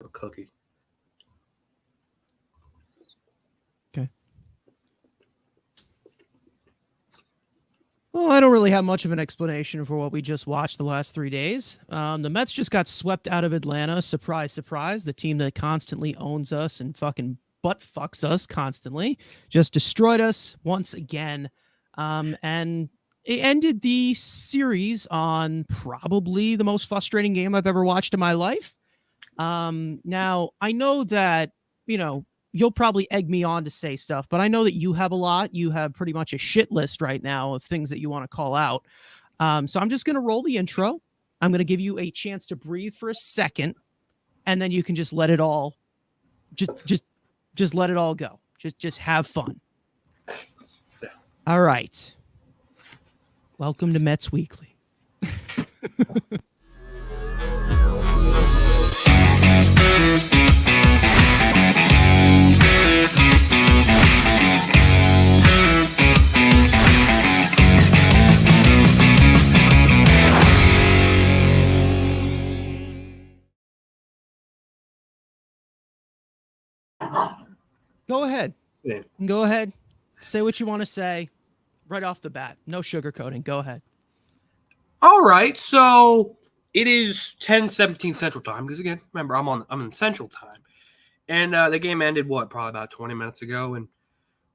A cookie. Okay. Well, I don't really have much of an explanation for what we just watched the last 3 days. The Mets just got swept out of Atlanta. Surprise, surprise. The team that constantly owns us and fucking butt fucks us constantly just destroyed us once again. And it ended the series on probably the most frustrating game I've ever watched in my life. Now, I know that, you'll probably egg me on to say stuff, but I know that you have a lot. You have pretty much a shit list right now of things that you want to call out. So I'm just going to roll the intro. I'm going to give you a chance to breathe for a second, and then you can just let it all, just let it all go. Just have fun. All right. Welcome to Mets Weekly. Go ahead. Yeah. Go ahead. Say what you want to say right off the bat. No sugarcoating. Go ahead. All right, so it is 10:17 Central Time because again, remember I'm in Central Time, and the game ended probably about 20 minutes ago, and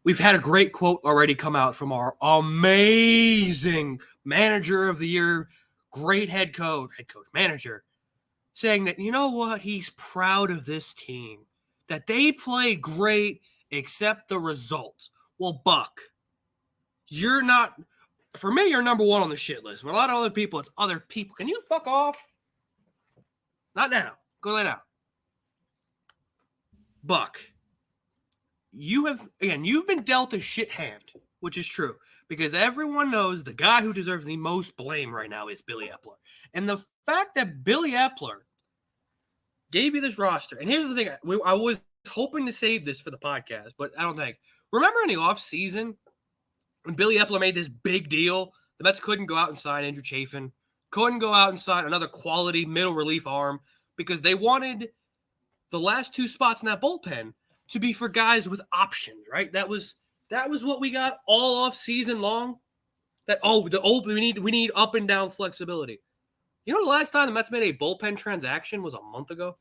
we've had a great quote already come out from our amazing manager of the year, great head coach, manager, saying that you know what, he's proud of this team, that they played great except the results. Well, Buck, you're not. For me, you're number one on the shit list. For a lot of other people, it's other people. Can you fuck off? Not now. Go lay down. Buck, you've been dealt a shit hand, which is true. Because everyone knows the guy who deserves the most blame right now is Billy Epler. And the fact that Billy Epler gave you this roster, and here's the thing, I was hoping to save this for the podcast, but I don't think. Remember in the offseason, when Billy Epler made this big deal, the Mets couldn't go out and sign Andrew Chafin, couldn't go out and sign another quality middle relief arm because they wanted the last two spots in that bullpen to be for guys with options, right? That was what we got all off season long. We need up and down flexibility. You know, the last time the Mets made a bullpen transaction was a month ago.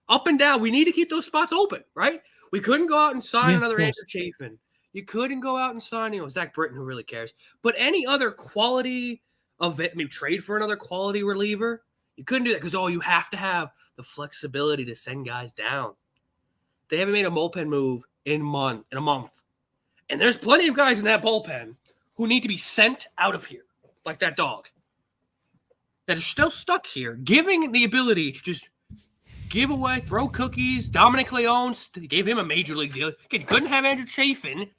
Up and down, we need to keep those spots open, right? We couldn't go out and sign another Andrew Chafin. You couldn't go out and sign, Zach Britton, who really cares. But any other quality of it, maybe trade for another quality reliever, you couldn't do that because, you have to have the flexibility to send guys down. They haven't made a bullpen move in a month. And there's plenty of guys in that bullpen who need to be sent out of here, like that dog, that is still stuck here, giving the ability to just give away, throw cookies. Dominic Leone gave him a major league deal. You couldn't have Andrew Chafin.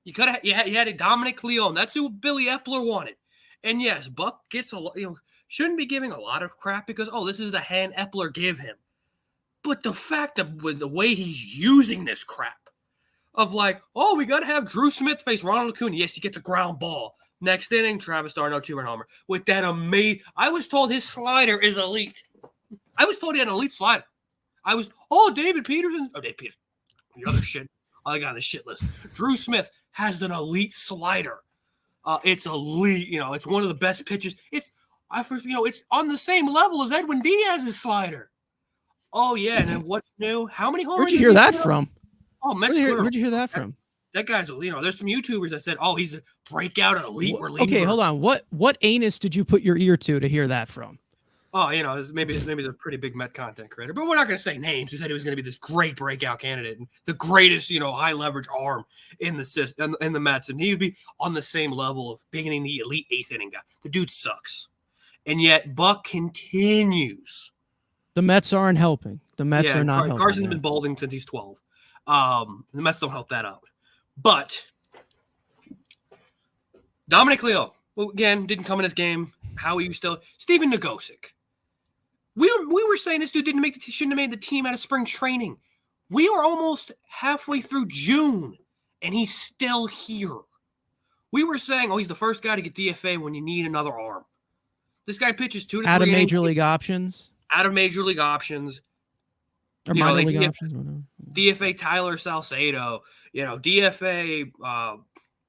You had a Dominic Leone. That's who Billy Epler wanted. And yes, Buck gets shouldn't be giving a lot of crap because this is the hand Epler gave him. But the fact that with the way he's using this crap of we got to have Drew Smith face Ronald Acuna. Yes, he gets a ground ball. Next inning, Travis d'Arnaud 2-run homer with that amazing. I was told his slider is elite. I was told he had an elite slider. David Peterson. Oh, Dave Peterson. The other shit. I got on the shit list. Drew Smith has an elite slider. It's elite. It's one of the best pitches. It's on the same level as Edwin Diaz's slider. Oh, yeah. And then what's new? How many home runs? Where'd you hear that from? Oh, Where'd you hear that from? That guy's, there's some YouTubers that said, he's a breakout elite reliever. Okay, hold on. What anus did you put your ear to hear that from? Oh, maybe he's a pretty big Met content creator, but we're not going to say names. Who said he was going to be this great breakout candidate and the greatest, high leverage arm in the system in the Mets, and he would be on the same level of being the elite eighth inning guy. The dude sucks, and yet Buck continues. The Mets aren't helping. The Mets are not helping. Carson's been balding since he's 12. The Mets don't help that out, but Dominic Leone, again, didn't come in this game. How are you still? Steven Nagosic. We were saying this dude shouldn't have made the team out of spring training. We were almost halfway through June, and he's still here. We were saying, he's the first guy to get DFA when you need another arm. This guy pitches 2 to 3 out of innings. major league options. out of major league options. Or minor league options. DFA Tyler Salcedo, DFA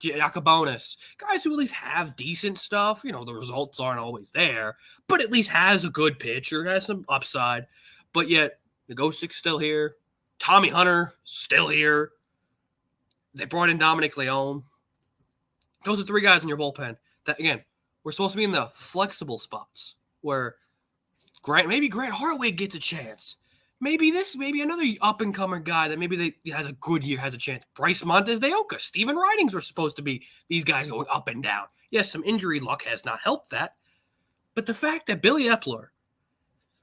Jacobonis, guys who at least have decent stuff. The results aren't always there, but at least has a good pitcher, has some upside. But yet, Nogosic's still here. Tommy Hunter, still here. They brought in Dominic Leone. Those are three guys in your bullpen that, again, we're supposed to be in the flexible spots where maybe Grant Hartwig gets a chance. Maybe another up-and-comer guy that maybe has a good year has a chance. Bryce Montes de Oca, Steven Ridings were supposed to be these guys going up and down. Yes, some injury luck has not helped that. But the fact that Billy Epler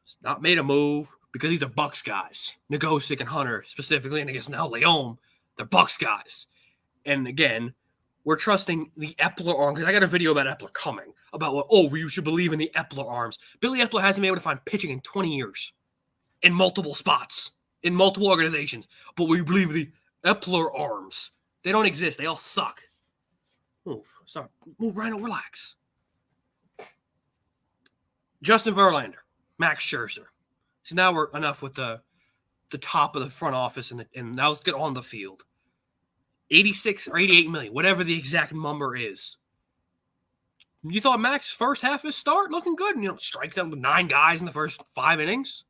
has not made a move because these are Bucks guys, Nogosic and Hunter specifically, and I guess now Leone, they're Bucks guys. And again, we're trusting the Epler arm because I got a video about Epler coming about we should believe in the Epler arms. Billy Epler hasn't been able to find pitching in 20 years. In multiple spots, in multiple organizations. But we believe the Epler arms. They don't exist. They all suck. Move, Rhino, relax. Justin Verlander, Max Scherzer. So now we're enough with the top of the front office, and now let's get on the field. 86 or 88 million, whatever the exact number is. You thought Max first half of his start looking good, and strikes out with 9 guys in the first 5 innings.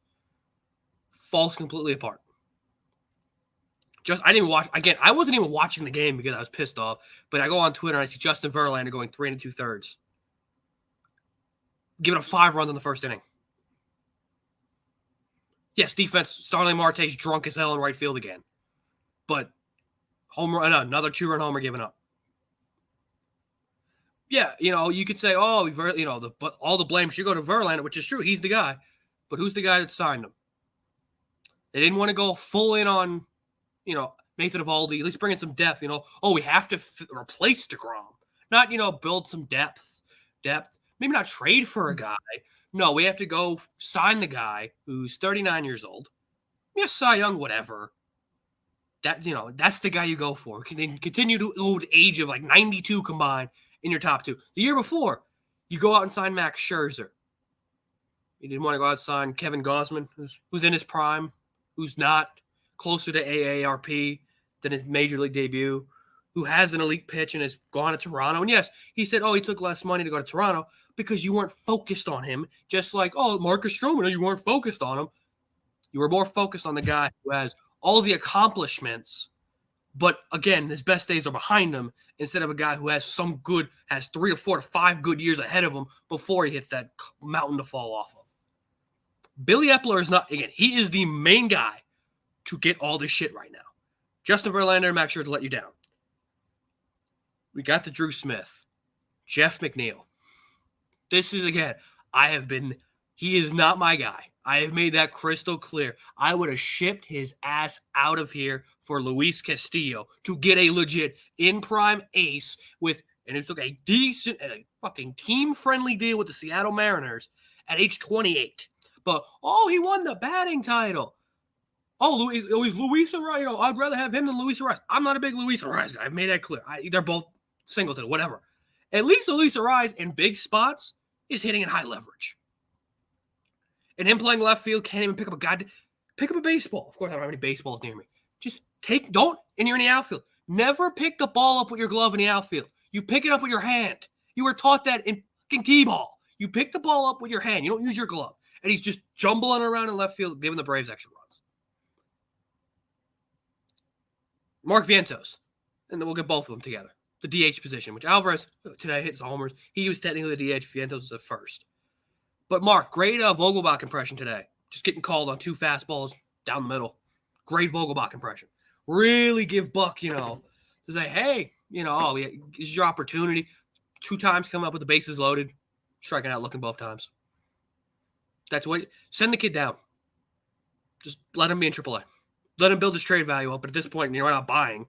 Falls completely apart. I didn't watch again. I wasn't even watching the game because I was pissed off. But I go on Twitter and I see Justin Verlander going 3 2/3, giving up 5 runs in the first inning. Yes, defense. Starling Marte's drunk as hell in right field again, but another 2-run homer given up. Yeah, you could say, all the blame should go to Verlander, which is true. He's the guy, but who's the guy that signed him? They didn't want to go full in on, Nathan Eovaldi, at least bring in some depth, we have to replace DeGrom. Not, build some depth. Maybe not trade for a guy. No, we have to go sign the guy who's 39 years old. Yes, Cy Young, whatever. That's the guy you go for. Continue to old age of like 92 combined in your top 2. The year before, you go out and sign Max Scherzer. You didn't want to go out and sign Kevin Gausman, who's in his prime, who's not closer to AARP than his major league debut, who has an elite pitch and has gone to Toronto. And yes, he said, he took less money to go to Toronto because you weren't focused on him. Just like, Marcus Stroman, you weren't focused on him. You were more focused on the guy who has all the accomplishments, but again, his best days are behind him instead of a guy who has 3 to 4 to 5 good years ahead of him before he hits that mountain to fall off of. Billy Epler is not, again, he is the main guy to get all this shit right now. Justin Verlander and Max Scherzer to let you down. We got the Drew Smith, Jeff McNeil. This is, again, he is not my guy. I have made that crystal clear. I would have shipped his ass out of here for Luis Castillo to get a legit in-prime ace and it took a decent and a fucking team-friendly deal with the Seattle Mariners at age 28. But, he won the batting title. He's Luis Ariz. I'd rather have him than Luis Ariz. I'm not a big Luis Ariz guy. I've made that clear. They're both Singleton, whatever. At least Luis Ariz in big spots is hitting in high leverage. And him playing left field can't even pick up a baseball. Of course, I don't have any baseballs near me. Just and you're in the outfield. Never pick the ball up with your glove in the outfield. You pick it up with your hand. You were taught that in fucking T-ball. You pick the ball up with your hand. You don't use your glove. And he's just jumbling around in left field, giving the Braves extra runs. Mark Vientos. And then we'll get both of them together. The DH position, which Alvarez today hits homers. He was technically the DH. Vientos was at first. But Mark, great Vogelbach impression today. Just getting called on 2 fastballs down the middle. Great Vogelbach impression. Really give Buck, to say, hey, this is your opportunity. 2 times coming up with the bases loaded. Striking out looking both times. Send the kid down. Just let him be in AAA. Let him build his trade value up. But at this point, you're not buying.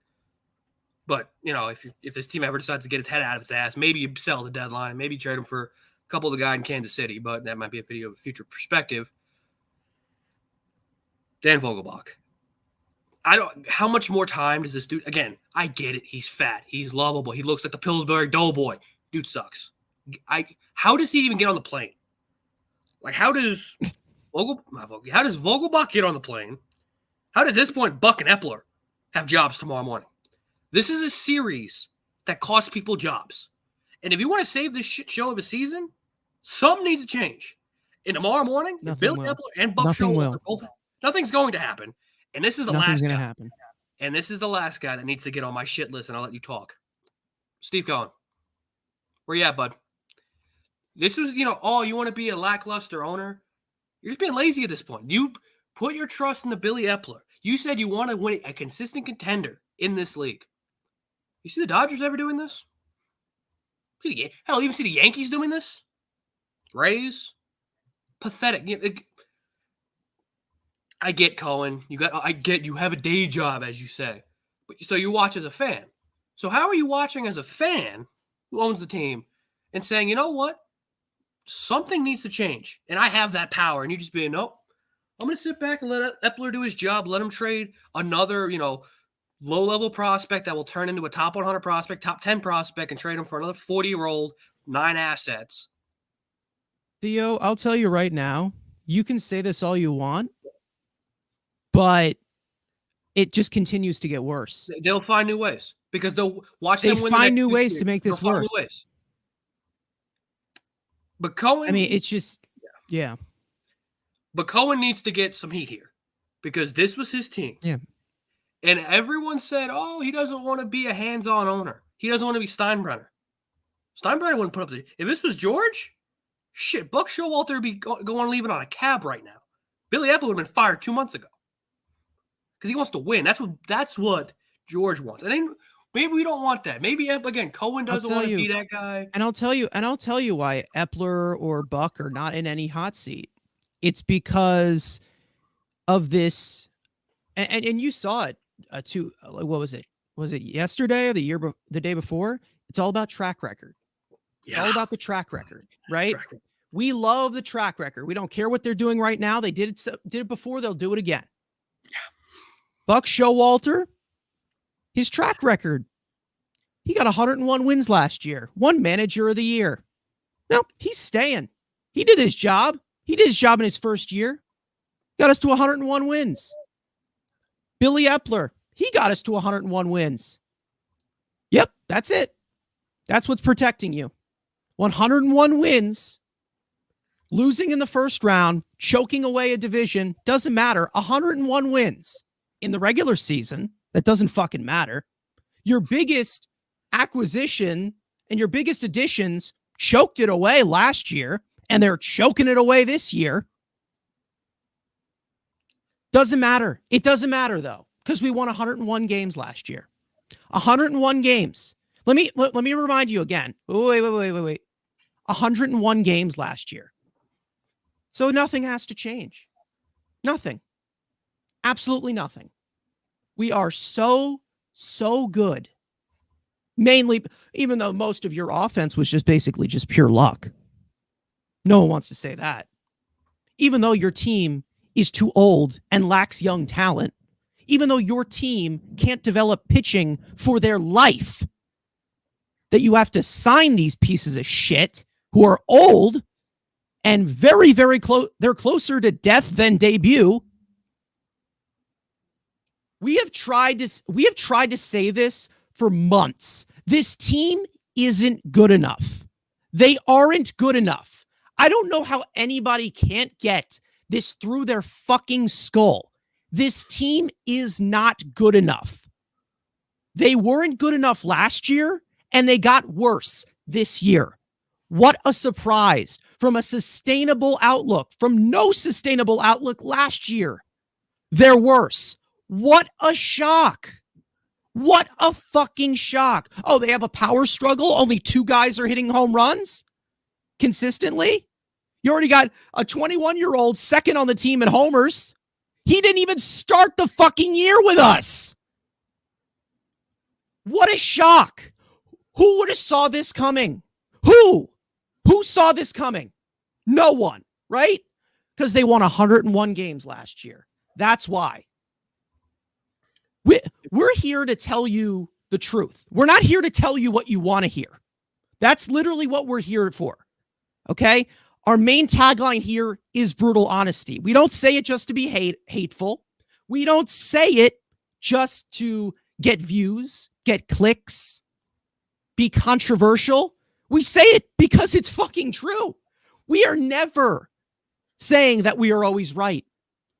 But, if this team ever decides to get its head out of its ass, maybe you sell the deadline. Maybe you trade him for a couple of the guy in Kansas City. But that might be a video of future perspective. Dan Vogelbach. How much more time does this dude? Again, I get it. He's fat. He's lovable. He looks like the Pillsbury Doughboy. Dude sucks. How does he even get on the plane? Like, how does How does Vogelbach get on the plane? How did this point Buck and Epler have jobs tomorrow morning? This is a series that costs people jobs. And if you want to save this shit show of a season, something needs to change. And tomorrow morning, if Billy Epler and Buck Showalter both, nothing's going to happen. And this is the last guy. Happen. And this is the last guy that needs to get on my shit list, and I'll let you talk. Steve Cohen. Where you at, bud? This was, you want to be a lackluster owner. You're just being lazy at this point. You put your trust in the Billy Epler. You said you want to win a consistent contender in this league. You see the Dodgers ever doing this? Hell, you even see the Yankees doing this? Rays? Pathetic. I get Cohen. I get you have a day job, as you say. So you watch as a fan. So how are you watching as a fan who owns the team and saying, you know what? Something needs to change. And I have that power. And you just being, nope. I'm going to sit back and let Epler do his job. Let him trade another, low-level prospect that will turn into a top 100 prospect, top 10 prospect, and trade him for another 40-year-old, 9 assets. Theo, I'll tell you right now, you can say this all you want, but it just continues to get worse. They'll find new ways because they'll watch them win. They find new ways to make this worse. But Cohen, it's just, yeah. But Cohen needs to get some heat here because this was his team. Yeah. And everyone said, oh, he doesn't want to be a hands-on owner. He doesn't want to be Steinbrenner. Steinbrenner wouldn't put up if this was George, shit, Buck Showalter would be going leaving on a cab right now. Billy Epler would have been fired 2 months ago. Because he wants to win. That's what George wants. And then maybe we don't want that. Maybe again, Cohen doesn't want to be that guy. And I'll tell you why Epler or Buck are not in any hot seat. It's because of this, and you saw it what was it? Was it yesterday or the day before? It's all about track record. Yeah. It's all about the track record, right? We love the track record. We don't care what they're doing right now. They did it before. They'll do it again. Yeah. Buck Showalter, his track record. He got 101 wins last year. Won Manager of the Year. No, he's staying. He did his job. He did his job in his first year. Got us to 101 wins. Billy Epler, he got us to 101 wins. Yep, that's it. That's what's protecting you. 101 wins. Losing in the first round, choking away a division, doesn't matter. 101 wins in the regular season, that doesn't fucking matter. Your biggest acquisition and your biggest additions choked it away last year, and they're choking it away this year. Doesn't matter. It doesn't matter, though, because we won 101 games last year. 101 games. Let me remind you again. Wait. 101 games last year. So nothing has to change. Nothing. Absolutely nothing. We are so good. Mainly, even though most of your offense was just basically just pure luck. No one wants to say that. Even though your team is too old and lacks young talent, even though your team can't develop pitching for their life, that you have to sign these pieces of shit who are old and very, very close. They're closer to death than debut. We have tried to say this for months. This team isn't good enough. They aren't good enough. I don't know how anybody can't get this through their fucking skull. This team is not good enough. They weren't good enough last year, and they got worse this year. What a surprise from a sustainable outlook, from no sustainable outlook last year. They're worse. What a shock. What a fucking shock. Oh, they have a power struggle. Only 2 guys are hitting home runs consistently. You already got a 21-year-old second on the team in homers. He didn't even start the fucking year with us. What a shock. Who would have saw this coming? Who saw this coming? No one, right? Because they won 101 games last year. That's why. We're here to tell you the truth. We're not here to tell you what you want to hear. That's literally what we're here for. Okay? Our main tagline here is brutal honesty. We don't say it just to be hateful. We don't say it just to get views, get clicks, be controversial. We say it because it's fucking true. We are never saying that we are always right.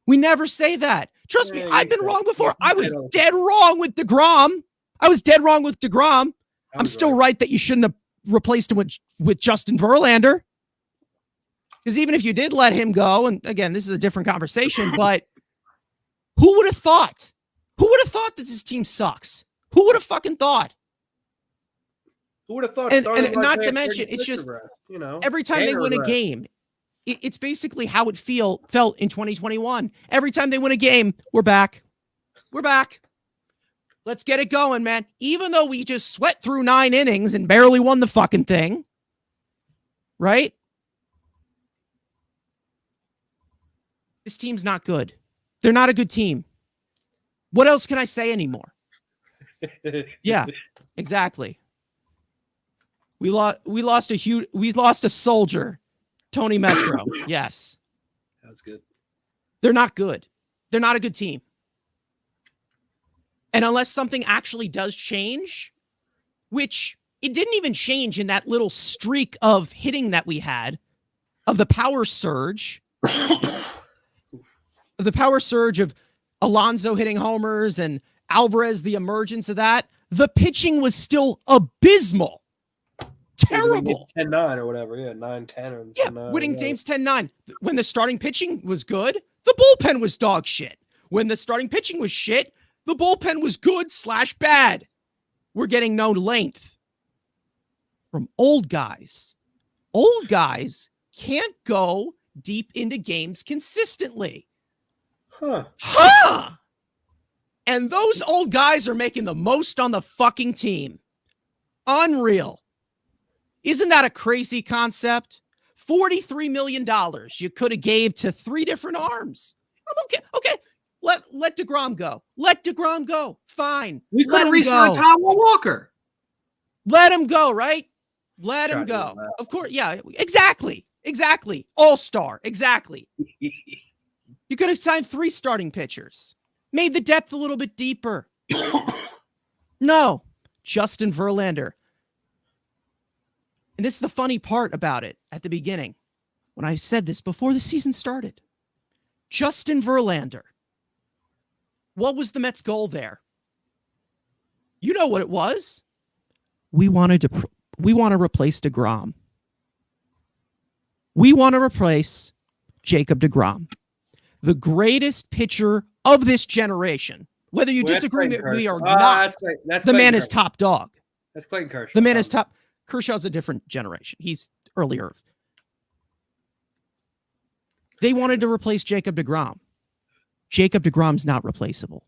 We never say that. Trust me, I've been wrong before. I was dead wrong with DeGrom. I'm still right that you shouldn't have replaced him with Justin Verlander. Because even if you did let him go, and again, this is a different conversation, but who would have thought? Who would have thought that this team sucks? Who would have fucking thought? Who would have thought? And not to mention, it's just, every time they win a game, it's basically how it felt in 2021. Every time they win a game, we're back. We're back. Let's get it going, man. Even though we just sweat through 9 innings and barely won the fucking thing. Right? This team's not good. They're not a good team. What else can I say anymore? Yeah, exactly. We lost a soldier, Tony Metro. Yes. That was good. They're not good. They're not a good team. And unless something actually does change, which it didn't even change in that little streak of hitting that we had, of the power surge, of Alonso hitting homers and Alvarez, the emergence of that, the pitching was still abysmal. Terrible. 10-9 or whatever. Yeah, 9-10 or 10-9. Winning games 10-9. When the starting pitching was good, the bullpen was dog shit. When the starting pitching was shit, the bullpen was good/bad. We're getting no length from old guys. Old guys can't go deep into games consistently. Huh. And those old guys are making the most on the fucking team. Unreal. Isn't that a crazy concept? $43 million you could have gave to 3 different arms. I'm okay. Okay. Let DeGrom go. Let DeGrom go. Fine. We could have re-signed Taiwan Walker. Let him go, right? Let him go. Of course. Yeah, exactly. Exactly. All-star. Exactly. You could have signed 3 starting pitchers. Made the depth a little bit deeper. No. Justin Verlander. And this is the funny part about it at the beginning. When I said this before the season started. Justin Verlander. What was the Mets' goal there? You know what it was. We want to replace DeGrom. We want to replace Jacob DeGrom, the greatest pitcher of this generation. Whether you disagree with me or not, the man is top dog. That's Clayton Kershaw. The man is top. Kershaw's a different generation. He's earlier. They wanted to replace Jacob DeGrom. Jacob DeGrom's not replaceable.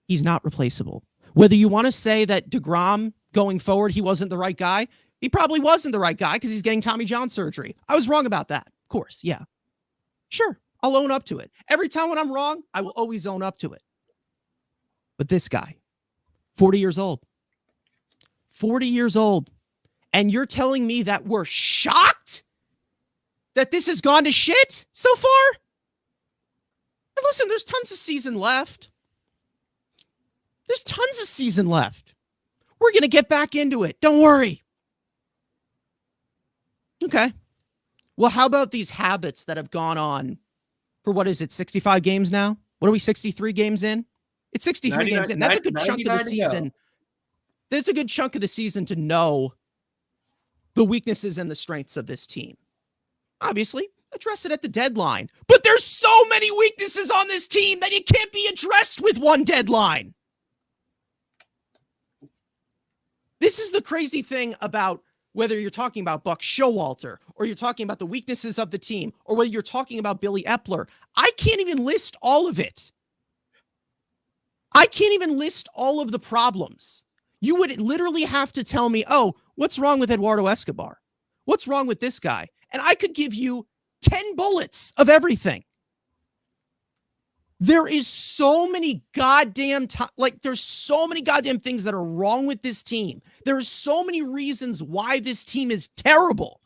He's not replaceable. Whether you want to say that DeGrom, going forward, he wasn't the right guy, he probably wasn't the right guy because he's getting Tommy John surgery. I was wrong about that. Of course, yeah. Sure, I'll own up to it. Every time when I'm wrong, I will always own up to it. But this guy, 40 years old. 40 years old. And you're telling me that we're shocked that this has gone to shit so far? And listen, there's tons of season left. There's tons of season left. We're going to get back into it. Don't worry. Okay. Well, how about these habits that have gone on for, what is it, 65 games now? What are we, 63 games in? It's 63 games in. That's a good chunk of the season. There's a good chunk of the season to know the weaknesses and the strengths of this team. Obviously, address it at the deadline. But there's so many weaknesses on this team that it can't be addressed with one deadline. This is the crazy thing about whether you're talking about Buck Showalter or you're talking about the weaknesses of the team or whether you're talking about Billy Epler. I can't even list all of it. I can't even list all of the problems. You would literally have to tell me, oh, what's wrong with Eduardo Escobar? What's wrong with this guy? And I could give you 10 bullets of everything. There is so many goddamn there's so many goddamn things that are wrong with this team. There are so many reasons why this team is terrible.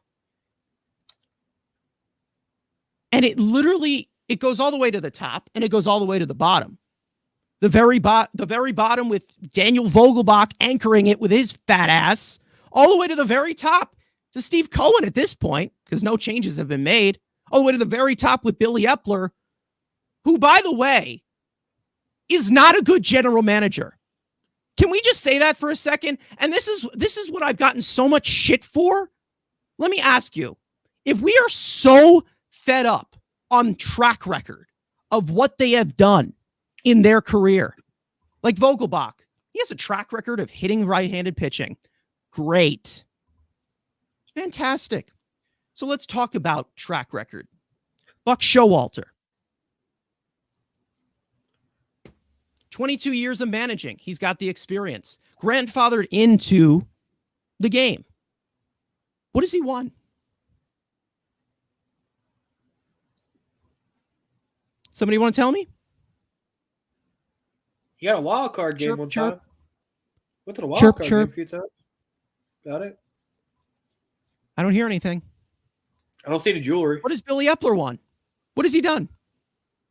And it literally, it goes all the way to the top and it goes all the way to the bottom. The very bottom with Daniel Vogelbach anchoring it with his fat ass, all the way to the very top to Steve Cohen at this point, because no changes have been made, all the way to the very top with Billy Epler, who, by the way, is not a good general manager. Can we just say that for a second? And this is what I've gotten so much shit for. Let me ask you, if we are so fed up on track record of what they have done in their career, like Vogelbach, he has a track record of hitting right-handed pitching. Great. Fantastic. So let's talk about track record. Buck Showalter. 22 years of managing. He's got the experience. Grandfathered into the game. What has he won? Somebody want to tell me? He got a wild card game Chirp, one chirp. time. Went to the wild Chirp, card chirp. game a few times. Got it. I don't hear anything. I don't see the jewelry. What has Billy Epler won? What has he done?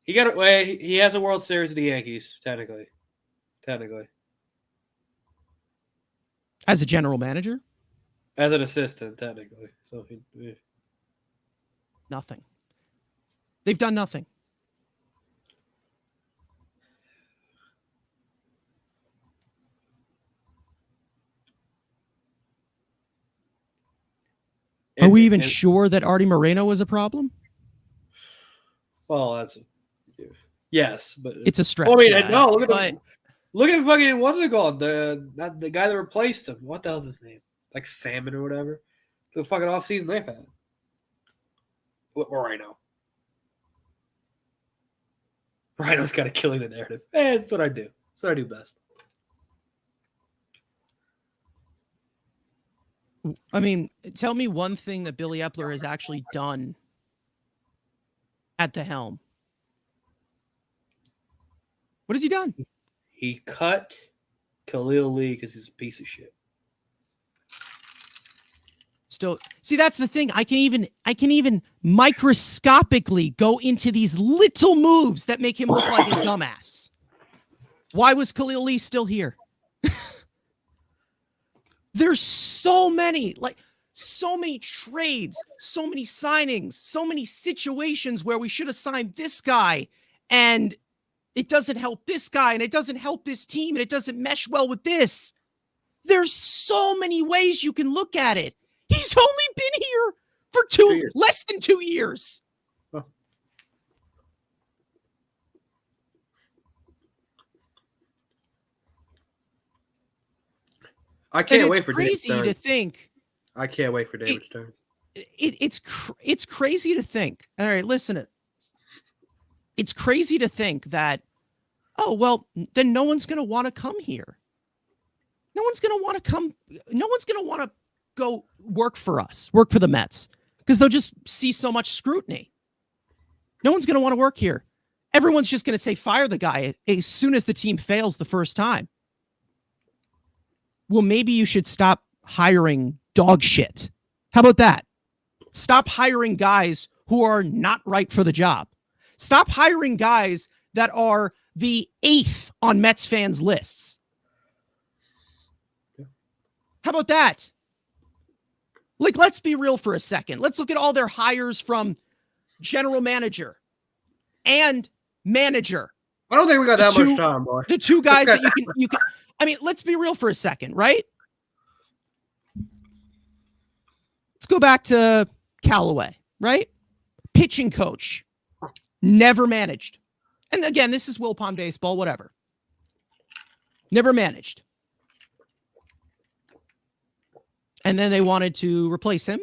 He got it. He has a World Series with the Yankees, technically. As a general manager? As an assistant, technically. So he Nothing. They've done nothing. Are we even sure that Artie Moreno was a problem? Well, that's yes, but It's a stretch. I mean, yeah, no. Look at fucking what's it called? The guy that replaced him. What the hell's his name? Like Salmon or whatever. The fucking offseason they've had. Or Rhino. Rhino's got to killing the narrative. It's what I do. It's what I do best. I mean, tell me one thing that Billy Epler has actually done at the helm. What has he done? He cut Khalil Lee because he's a piece of shit. Still, see, that's the thing. I can even microscopically go into these little moves that make him look like a dumbass. Why was Khalil Lee still here? There's so many trades, so many signings, so many situations where we should have signed this guy and it doesn't help this guy and it doesn't help this team and it doesn't mesh well with this. There's so many ways you can look at it. He's only been here for less than 2 years. Huh. I can't wait for David's turn. To think. I can't wait for David's turn. It's crazy to think. All right, listen. It's crazy to think that, oh, well, then no one's going to want to come here. No one's going to want to come. No one's going to want to go work for us, work for the Mets, because they'll just see so much scrutiny. No one's going to want to work here. Everyone's just going to say, fire the guy as soon as the team fails the first time. Well, maybe you should stop hiring dog shit. How about that? Stop hiring guys who are not right for the job. Stop hiring guys that are the 8th on Mets fans' lists. How about that? Like, let's be real for a second. Let's look at all their hires from general manager and manager. I don't think we got that much time, boy. The two guys that you can. I mean, let's be real for a second, right? Let's go back to Callaway, right? Pitching coach. Never managed. And again, this is Wilpon baseball, whatever. Never managed. And then they wanted to replace him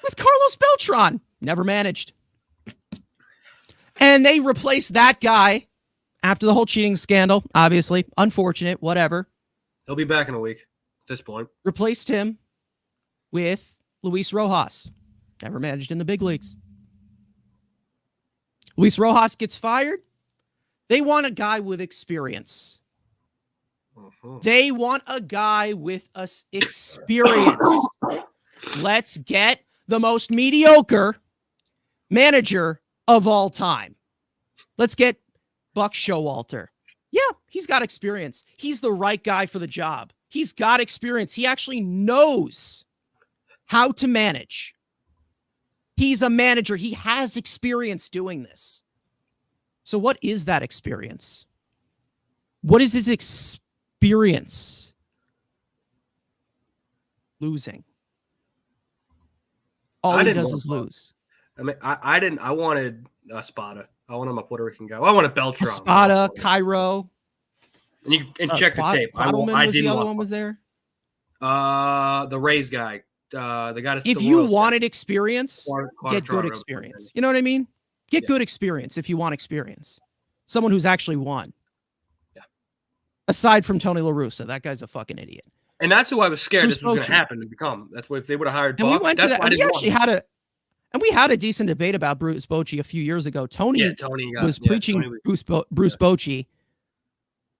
with Carlos Beltran. Never managed. And they replaced that guy after the whole cheating scandal, obviously. Unfortunate, whatever. He'll be back in a week at this point. Replaced him with Luis Rojas. Never managed in the big leagues. Luis Rojas gets fired. They want a guy with experience. They want a guy with experience. Let's get the most mediocre manager of all time. Let's get Buck Showalter. Yeah, he's got experience. He's the right guy for the job. He's got experience. He actually knows how to manage. He's a manager. He has experience doing this. So what is that experience? What is his experience? Losing. All he does is lose. I mean, I wanted Espada. I wanted my Puerto Rican guy. I wanted Beltran. Espada, Cairo. And check the tape. I was the other one was there. The Rays guy. The guy. If you wanted experience, get good experience. You know what I mean? Get good experience if you want experience. Someone who's actually won. Yeah. Aside from Tony La Russa, that guy's a fucking idiot. And that's who I was scared this was going to happen and become. That's what if they would have hired Buck. And we went to that. And we actually had a decent debate about Bruce Bochy a few years ago. Tony was preaching Bruce Bochy.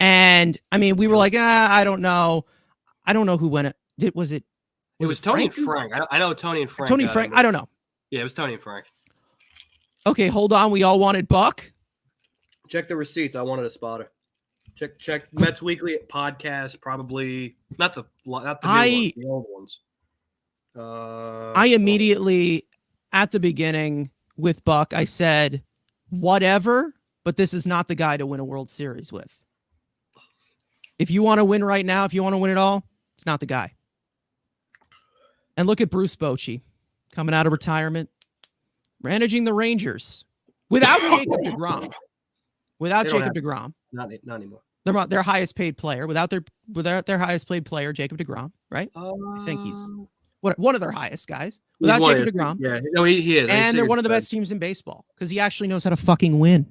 And I mean, we were like, I don't know. I don't know who went it. Was it? It was Tony and Frank. I know Tony and Frank. Tony and Frank. I don't know. Yeah, it was Tony and Frank. Okay, hold on. We all wanted Buck. Check the receipts. I wanted a spotter. Check Mets Weekly podcast. Probably not the new ones, the old ones. I immediately at the beginning with Buck, I said, whatever, but this is not the guy to win a World Series with. If you want to win right now, if you want to win it all, it's not the guy. And look at Bruce Bochy coming out of retirement, managing the Rangers without Jacob deGrom. Without Jacob deGrom. Not anymore. Their highest paid player. Without their highest paid player, Jacob deGrom, right? I think he's one of their highest guys. Without Jacob deGrom. Yeah, no, he is. And they're one of the best teams in baseball because he actually knows how to fucking win.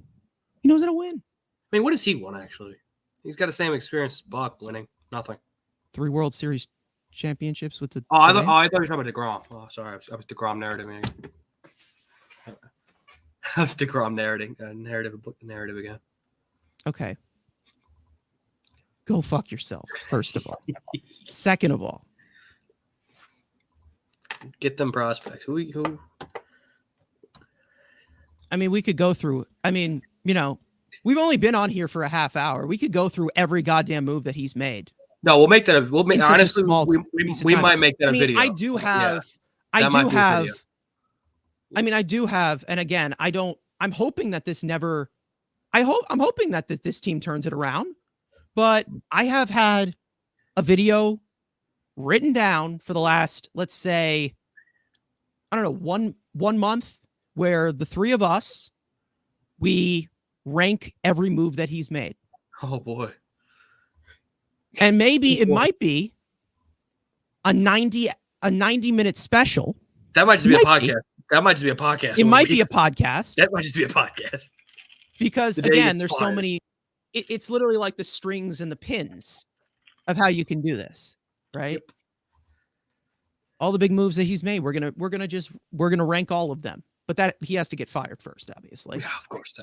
He knows how to win. I mean, what has he won, actually? He's got the same experience as Buck winning. Nothing. 3 World Series championships with the. I thought you were talking about deGrom. Oh, sorry. I was deGrom narrative. I was deGrom narrative again. Okay. Go fuck yourself, first of all. Second of all. Get them prospects. Who? I mean, we could go through. I mean, we've only been on here for a half hour. We could go through every goddamn move that he's made. No, we'll make that. Honestly, we might make that a video. I do have. And again, I'm hoping that this never. I'm hoping that this team turns it around. But I have had a video written down for the last, let's say, I don't know, one month where the three of us, we rank every move that he's made. Oh boy. And maybe it might be a 90-minute special. That might just be a podcast. That might just be a podcast. It might be a podcast. That might just be a podcast. Because again, there's so many. It's literally like the strings and the pins of how you can do this, right? Yep. All the big moves that he's made, we're gonna rank all of them. But that he has to get fired first, obviously. Yeah, of course.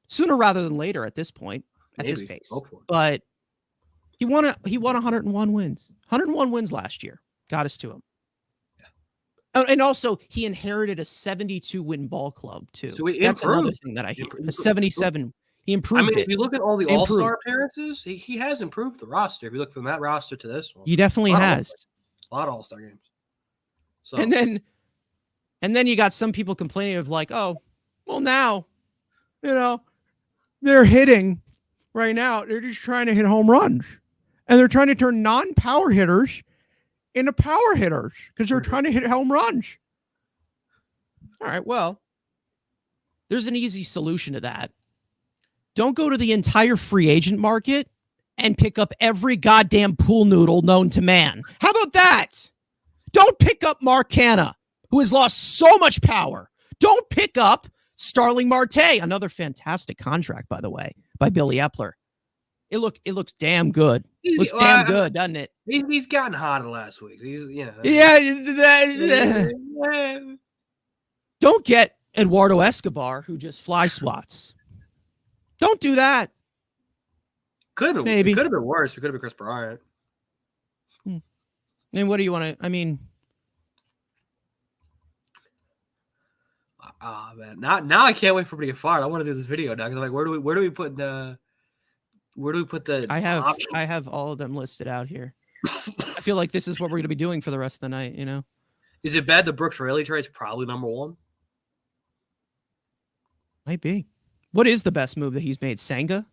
Sooner rather than later at this point, at this pace. But he won 101 wins. 101 wins last year. Got us to him. Yeah. And also, he inherited a 72-win ball club too. So that's another thing that I hate. A 77. He improved. I mean, if you look at all the All-Star appearances, he has improved the roster. If you look from that roster to this one, he definitely has a lot of All-Star games. So and then you got some people complaining of like, oh, well now, they're hitting right now. They're just trying to hit home runs, and they're trying to turn non-power hitters into power hitters because they're trying to hit home runs. All right, well, there's an easy solution to that. Don't go to the entire free agent market and pick up every goddamn pool noodle known to man. How about that? Don't pick up Mark Canha, who has lost so much power. Don't pick up Starling Marte, another fantastic contract, by the way, by Billy Epler. It looks damn good. Looks damn good, doesn't it? He's gotten hot the last week. Don't get Eduardo Escobar, who just fly swats. Don't do that. Maybe. It could have been worse. It could have been Chris Bryant. And what do you want to? I mean, Oh man, now I can't wait for me to get fired. I want to do this video now because I'm like, where do we put the option? I have all of them listed out here. I feel like this is what we're gonna be doing for the rest of the night. You know. Is it bad the Brooks Raley trade's probably number one? Might be. What is the best move that he's made? Senga?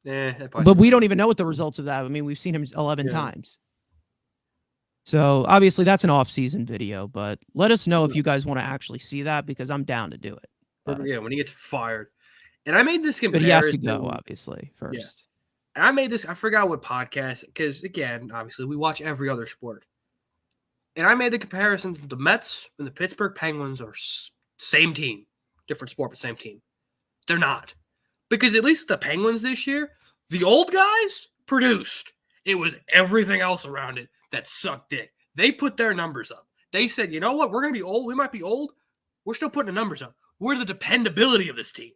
But we don't even know what the results of that. I mean, we've seen him 11 times. So obviously that's an off-season video, but let us know if you guys want to actually see that because I'm down to do it. Yeah, when he gets fired. And I made this comparison. But he has to go, obviously, first. Yeah. And I made this, I forgot what podcast, because again, obviously we watch every other sport. And I made the comparison to the Mets and the Pittsburgh Penguins are same team. Different sport, but same team. They're not. Because at least with the Penguins this year, the old guys produced. It was everything else around it that sucked dick. They put their numbers up. They said, you know what? We're going to be old. We might be old. We're still putting the numbers up. We're the dependability of this team.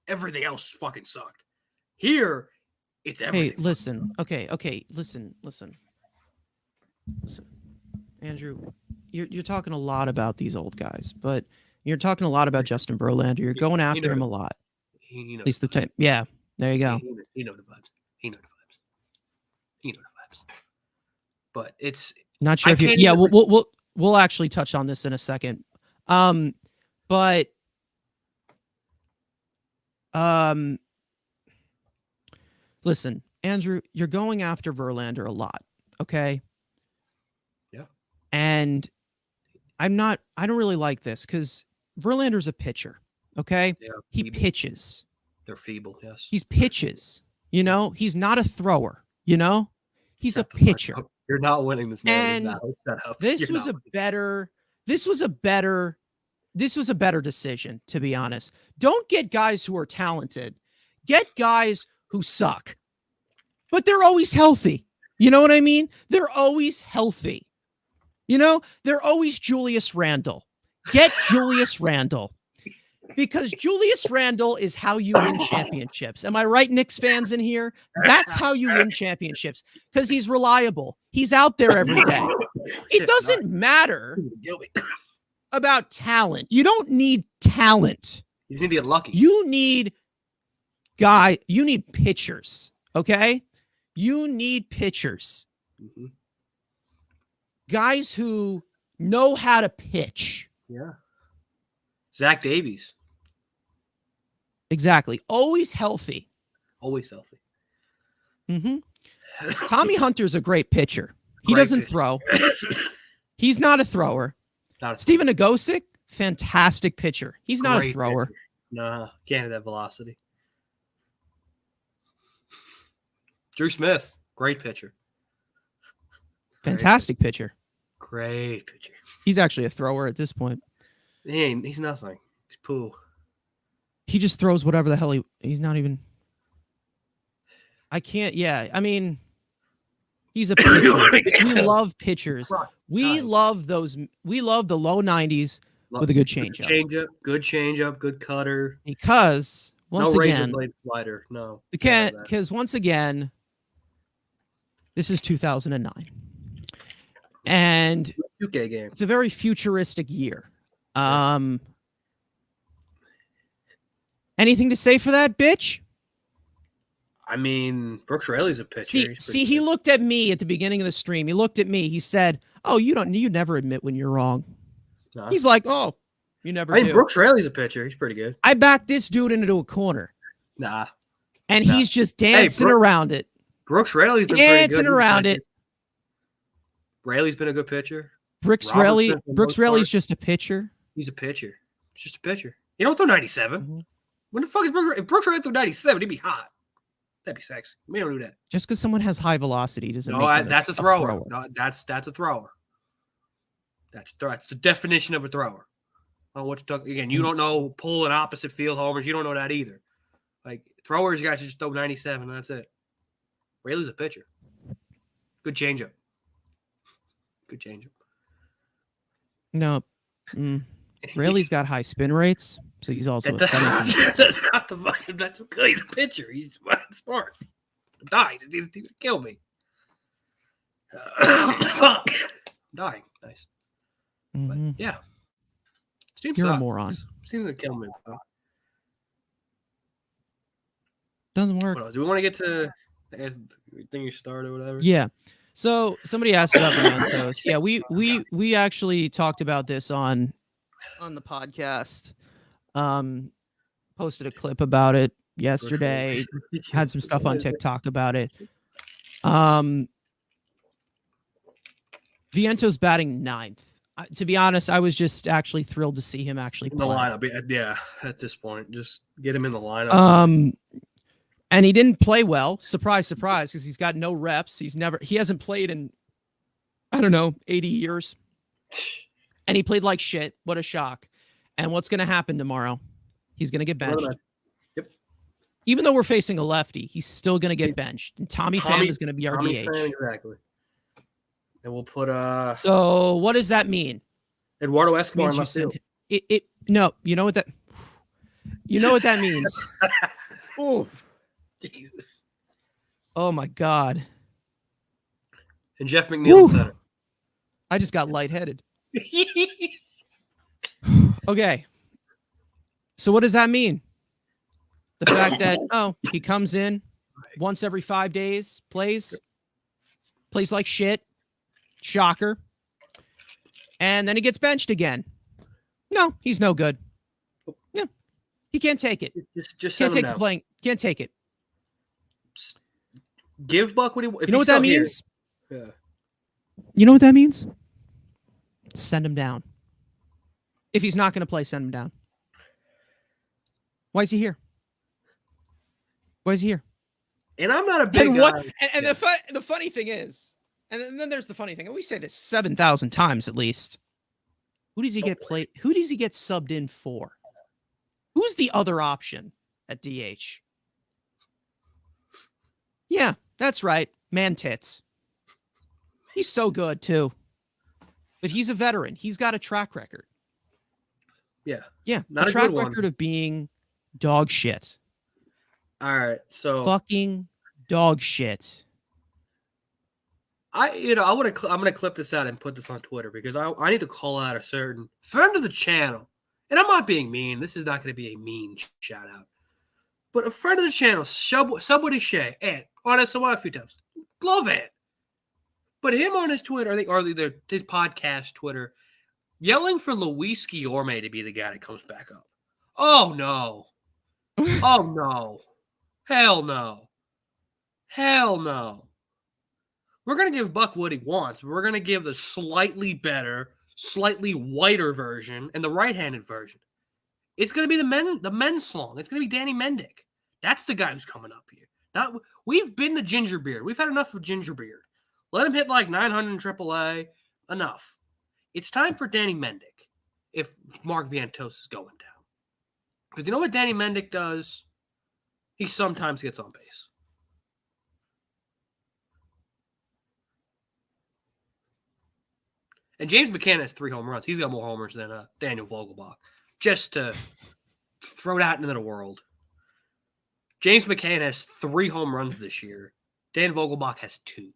Everything else fucking sucked. Here, it's everything. Hey, listen. Okay. Listen. Andrew, you're talking a lot about these old guys, but you're talking a lot about Justin Verlander. You're going after him a lot. At least the time. Yeah, there you go. He know the vibes. He know the vibes. But it's not sure if you. Yeah, we'll actually touch on this in a second. But listen, Andrew, you're going after Verlander a lot, okay? Yeah. And I don't really like this because Verlander's a pitcher, okay? Yeah, he pitches. They're feeble, yes. He's pitches, you know? He's not a thrower, you know? He's a pitcher. You're not winning this narrative. This was a better decision, to be honest. Don't get guys who are talented. Get guys who suck. But they're always healthy. You know what I mean? They're always healthy. You know, they're always Julius Randle. Get Julius Randle. Because Julius Randle is how you win championships. Am I right, Knicks fans in here? That's how you win championships. Because he's reliable. He's out there every day. It doesn't matter about talent. You don't need talent. You just need to get lucky. You need pitchers. Okay? You need pitchers. Mm-hmm. Guys who know how to pitch. Yeah. Zach Davies. Exactly. Always healthy. Always healthy. Mm-hmm. Tommy Hunter's a great pitcher. He doesn't throw. He's not a thrower. Steven Nagosic, fantastic pitcher. He's not a thrower. Pitcher. Nah, can't hit that velocity. Drew Smith, great pitcher. Fantastic pitcher. Great pitcher. He's actually a thrower at this point. He's nothing. He's poo. He just throws whatever the hell he's not even. I can't. Yeah. I mean, he's a pitcher. We love pitchers. We love those. We love the low 90s with a good changeup. Good changeup. Good cutter. Because once no again, razor blade slider. No. Because once again, this is 2009. And it's a very futuristic year. Anything to say for that, bitch? I mean, Brooks Raley's a pitcher. See, he looked at me at the beginning of the stream. He looked at me. He said, "Oh, you never admit when you're wrong." Nah. He's like, "Oh, you never." I mean, Brooks Raley's a pitcher. He's pretty good. I backed this dude into a corner. Nah. And he's just dancing around it. Brooks Raley's been dancing around it. Raley's been a good pitcher. Brooks Raley's just a pitcher. He's a pitcher. He's just a pitcher. You don't throw 97. Mm-hmm. When the fuck is Brooks? If Brooks Raley threw 97, he'd be hot. That'd be sexy. We don't do that. Just because someone has high velocity doesn't make him that's a thrower. No, that's a thrower. That's the definition of a thrower. I don't know what to talk again. You don't know pulling opposite field homers. You don't know that either. Like throwers, you guys just throw 97. And that's it. Raley's a pitcher. Good changeup. Good changeup. No. Raley's got high spin rates, so he's also that's not the fucking. That's okay. He's a pitcher. He's smart. I'm dying. He's going to kill me. Fuck. I'm dying. Nice. Mm-hmm. But yeah. This team You're a sucks. moron. This team's gonna kill me. Bro. Doesn't work. What else? Do we want to get to the thing you started or whatever? Yeah. So somebody asked about Vientos. Yeah, we actually talked about this on the podcast. Posted a clip about it yesterday. Had some stuff on TikTok about it. Vientos batting 9th. To be honest, I was just actually thrilled to see him actually play. In the lineup. Yeah, at this point, just get him in the lineup. And he didn't play well. Surprise, surprise, because he's got no reps. He hasn't played in, I don't know, 80 years. And he played like shit. What a shock. And what's going to happen tomorrow? He's going to get benched. Yep. Even though we're facing a lefty, he's still going to get benched. And Tommy Pham is going to be our DH. Pham, exactly. And we'll put So what does that mean? Eduardo Escobar in left field. No, you know what that means. Oh, Jesus. Oh my God. And Jeff McNeil in center. I just got lightheaded. Okay. So what does that mean? The fact that he comes in once every 5 days, plays like shit. Shocker. And then he gets benched again. No, he's no good. Yeah. He can't take it. Just can't take playing. Can't take it. Give Buck what he. You know what that means? Yeah. You know what that means? Send him down. If he's not going to play, send him down. Why is he here? Why is he here? And I'm not a big guy. And the funny thing is, and then there's the funny thing, and we say this 7,000 times at least. Who does he get played? Who does he get subbed in for? Who's the other option at DH? Yeah, that's right. Man tits. He's so good too. But he's a veteran. He's got a track record. Yeah. Yeah. Not a a track good one. record of being dog shit. All right. So fucking dog shit. I'm gonna clip this out and put this on Twitter because I need to call out a certain friend of the channel. And I'm not being mean. This is not going to be a mean shout out. But a friend of the channel, Subway Shay, Ant, on us a few times. Love Ant. But him on his Twitter, or his podcast Twitter, yelling for Luis Guillorme to be the guy that comes back up. Oh, no. Oh, no. Hell no. Hell no. We're going to give Buck what he wants, but we're going to give the slightly better, slightly whiter version and the right-handed version. It's going to be the men's slong. It's going to be Danny Mendick. That's the guy who's coming up here. We've been the Gingerbeard. We've had enough of Gingerbeard. Let him hit like 900 in AAA. Enough. It's time for Danny Mendick if Mark Vientos is going down. Because you know what Danny Mendick does? He sometimes gets on base. And James McCann has 3 home runs. He's got more homers than Daniel Vogelbach. Just to throw it out into the world. James McCann has 3 home runs this year. Dan Vogelbach has 2.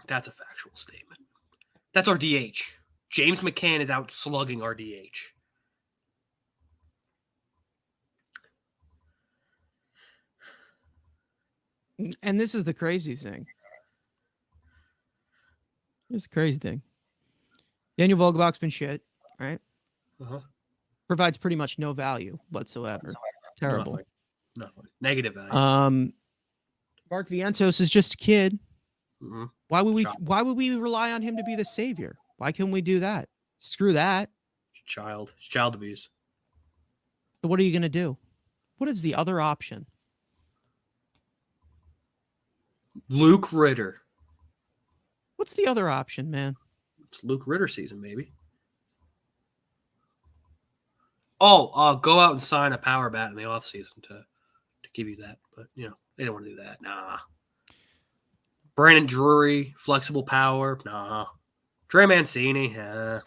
That's a factual statement. That's our DH. James McCann is out slugging our DH. And this is the crazy thing. It's a crazy thing. Daniel Vogelbach's been shit, right? Uh-huh. Provides pretty much no value whatsoever. Terrible. Nothing. Negative value. Mark Vientos is just a kid. Mm-hmm. Why would we rely on him to be the savior? Why can't we do that? Screw that. It's child abuse. But what are you going to do? What is the other option? Luke Ritter. What's the other option, man? It's Luke Ritter season, baby. Oh, go out and sign a power bat in the offseason to give you that. But, they don't want to do that. Nah. Brandon Drury, flexible power. Nah. Trey Mancini. I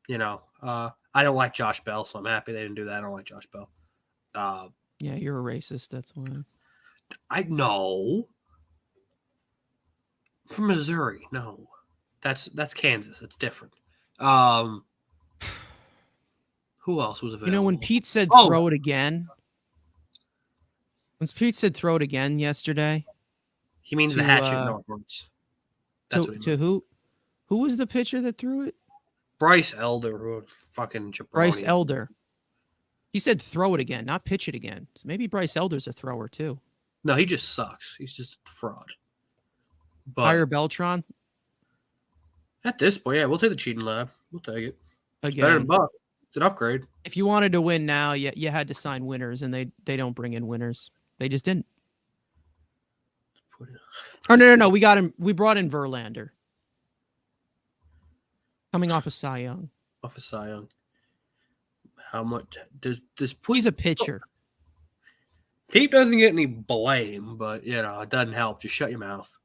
don't like Josh Bell, so I'm happy they didn't do that. I don't like Josh Bell. Yeah, you're a racist. That's why. I know. From Missouri. No. That's Kansas. It's different. Who else was available? You know, when Pete said Oh. throw it again. When Pete said throw it again yesterday. He means the hatchet northwards. That's what he meant. To who was the pitcher that threw it? Bryce Elder, who fucking jabroni. Bryce Elder. He said throw it again, not pitch it again. So maybe Bryce Elder's a thrower too. No, he just sucks. He's just a fraud. But Hire Beltran at this point, yeah, we'll take the cheating lab. We'll take it. It's again. better than Buck. It's an upgrade. If you wanted to win now, you had to sign winners, and they don't bring in winners. They just didn't. Oh no! We got him. We brought in Verlander, coming off of Cy Young. How much does He's a pitcher. Pete doesn't get any blame, but you know it doesn't help. Just shut your mouth.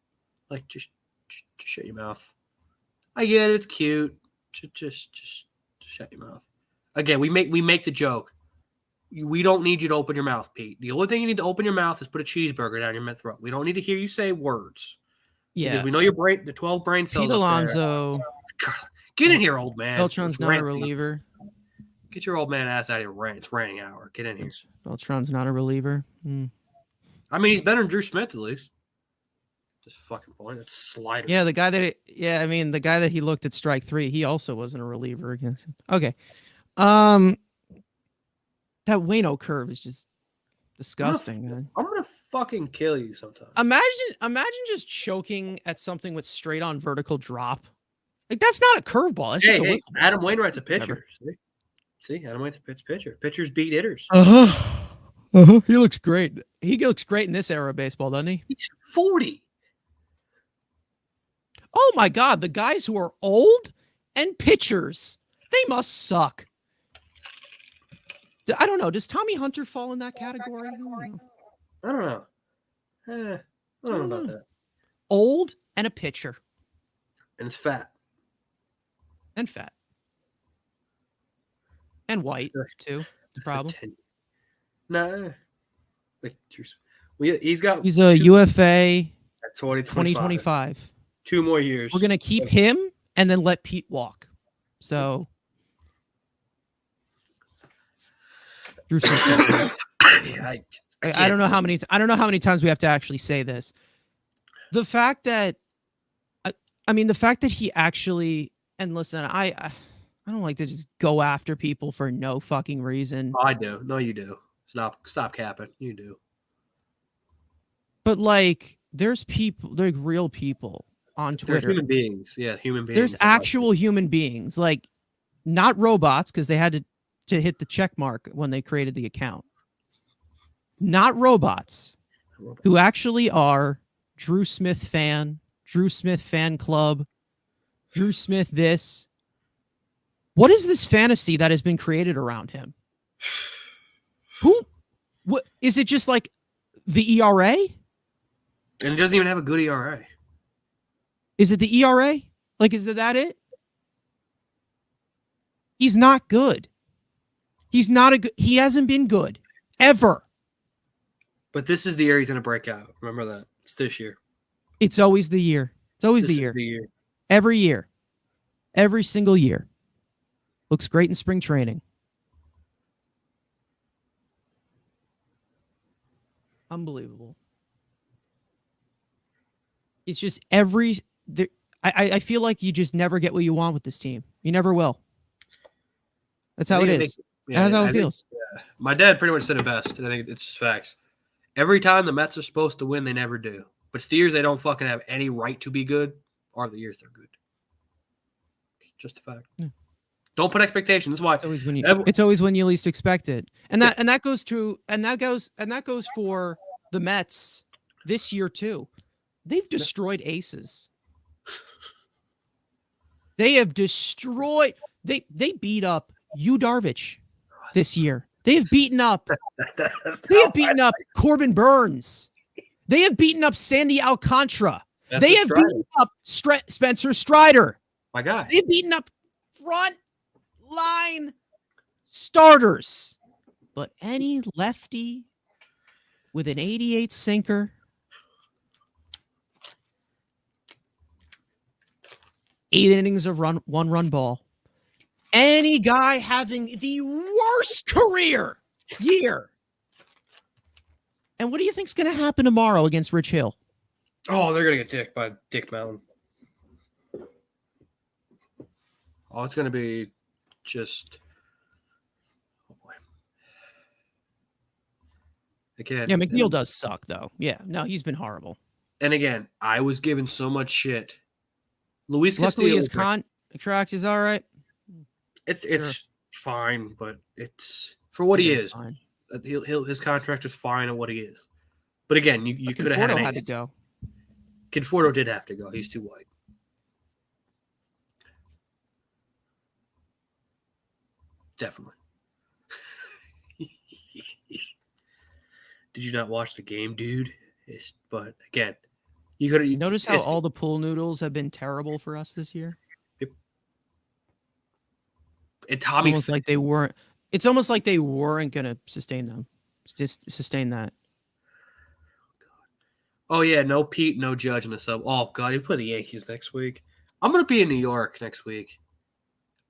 Like just shut your mouth. I get it. It's cute. Just shut your mouth. Again, we make the joke. We don't need you to open your mouth, Pete. The only thing you need to open your mouth is put a cheeseburger down your throat. We don't need to hear you say words. Yeah, because we know your brain, the 12 brain cells. Pete Alonso. Get in here, old man. Beltran's not a reliever. Get your old man ass out of here. It's raining hour. Get in here. Beltran's not a reliever. I mean, he's better than Drew Smith at least. Just fucking point. It's slider. Yeah, the guy that he looked at strike three, he also wasn't a reliever against him. Okay. That Rhino curve is just disgusting, man. I'm gonna fucking kill you sometime. Imagine just choking at something with straight on vertical drop. Like that's not a curveball. Hey, Adam Wainwright's a pitcher. See, Adam Wainwright's a pitcher. Pitchers beat hitters. He looks great. He looks great in this era of baseball, doesn't he? He's 40. Oh my God, the guys who are old and pitchers, they must suck. I don't know. Does Tommy Hunter fall in that category? I don't know. I don't know about that. Old and a pitcher. And it's fat. And fat. And white, too. The problem. No. He's a UFA at 2025. 2 more years. We're going to keep him and then let Pete walk. So... Drew Smith. I don't know how many times we have to actually say this. The fact that he actually, and listen, I don't like to just go after people for no fucking reason. I do. No, you do. Stop capping. You do. But like, there's people, like real people on Twitter. There's human beings. Yeah, human beings. There's actual human beings, like not robots, because they had to hit the check mark when they created the account. Not robots who actually are Drew Smith fan, Drew Smith fan club, Drew Smith this. What is this fantasy that has been created around him? What is it just like the ERA? And it doesn't even have a good ERA. Is it the ERA? Like, is that it? He's not good. He hasn't been good ever. But this is the year he's going to break out. Remember that. It's this year. It's always the year. It's always the year. Every year. Every single year. Looks great in spring training. Unbelievable. It's just I feel like you just never get what you want with this team. You never will. That's how it is. That's how it feels. My dad pretty much said it best, and I think it's just facts. Every time the Mets are supposed to win, they never do. But it's the years they don't fucking have any right to be good are the years they're good. Just a fact. Yeah. Don't put expectations. That's why it's always when you least expect it. And that goes for the Mets this year too. They've destroyed aces. They have destroyed they beat up Yu Darvish this year. They have beaten up Corbin Burns. They have beaten up Sandy Alcantara. They have beaten up Spencer Strider. My guy. They've beaten up front line starters. But any lefty with an 88 sinker, 8 innings of one-run ball. Any guy having the worst career year. And what do you think's going to happen tomorrow against Rich Hill? Oh, they're going to get dicked by Dick Mountain. Oh, it's going to be just... Oh, boy. Again, Yeah, McNeil does suck, though. Yeah, no, he's been horrible. And again, I was given so much shit. Luis Luckily, Castillo... his contract is all right. It's fine, but it's... For what he is. Fine. His contract is fine at what he is. But again, you could have had an ace. Had to go. Conforto did have to go. He's too white. Definitely. Did you not watch the game, dude? But again, you could notice how all the pool noodles have been terrible for us this year. Tommy, almost like they weren't. It's almost like they weren't going to sustain them. Just sustain that. Oh yeah, no Pete, no Judge in the sub. Oh god, you play the Yankees next week. I'm gonna be in New York next week.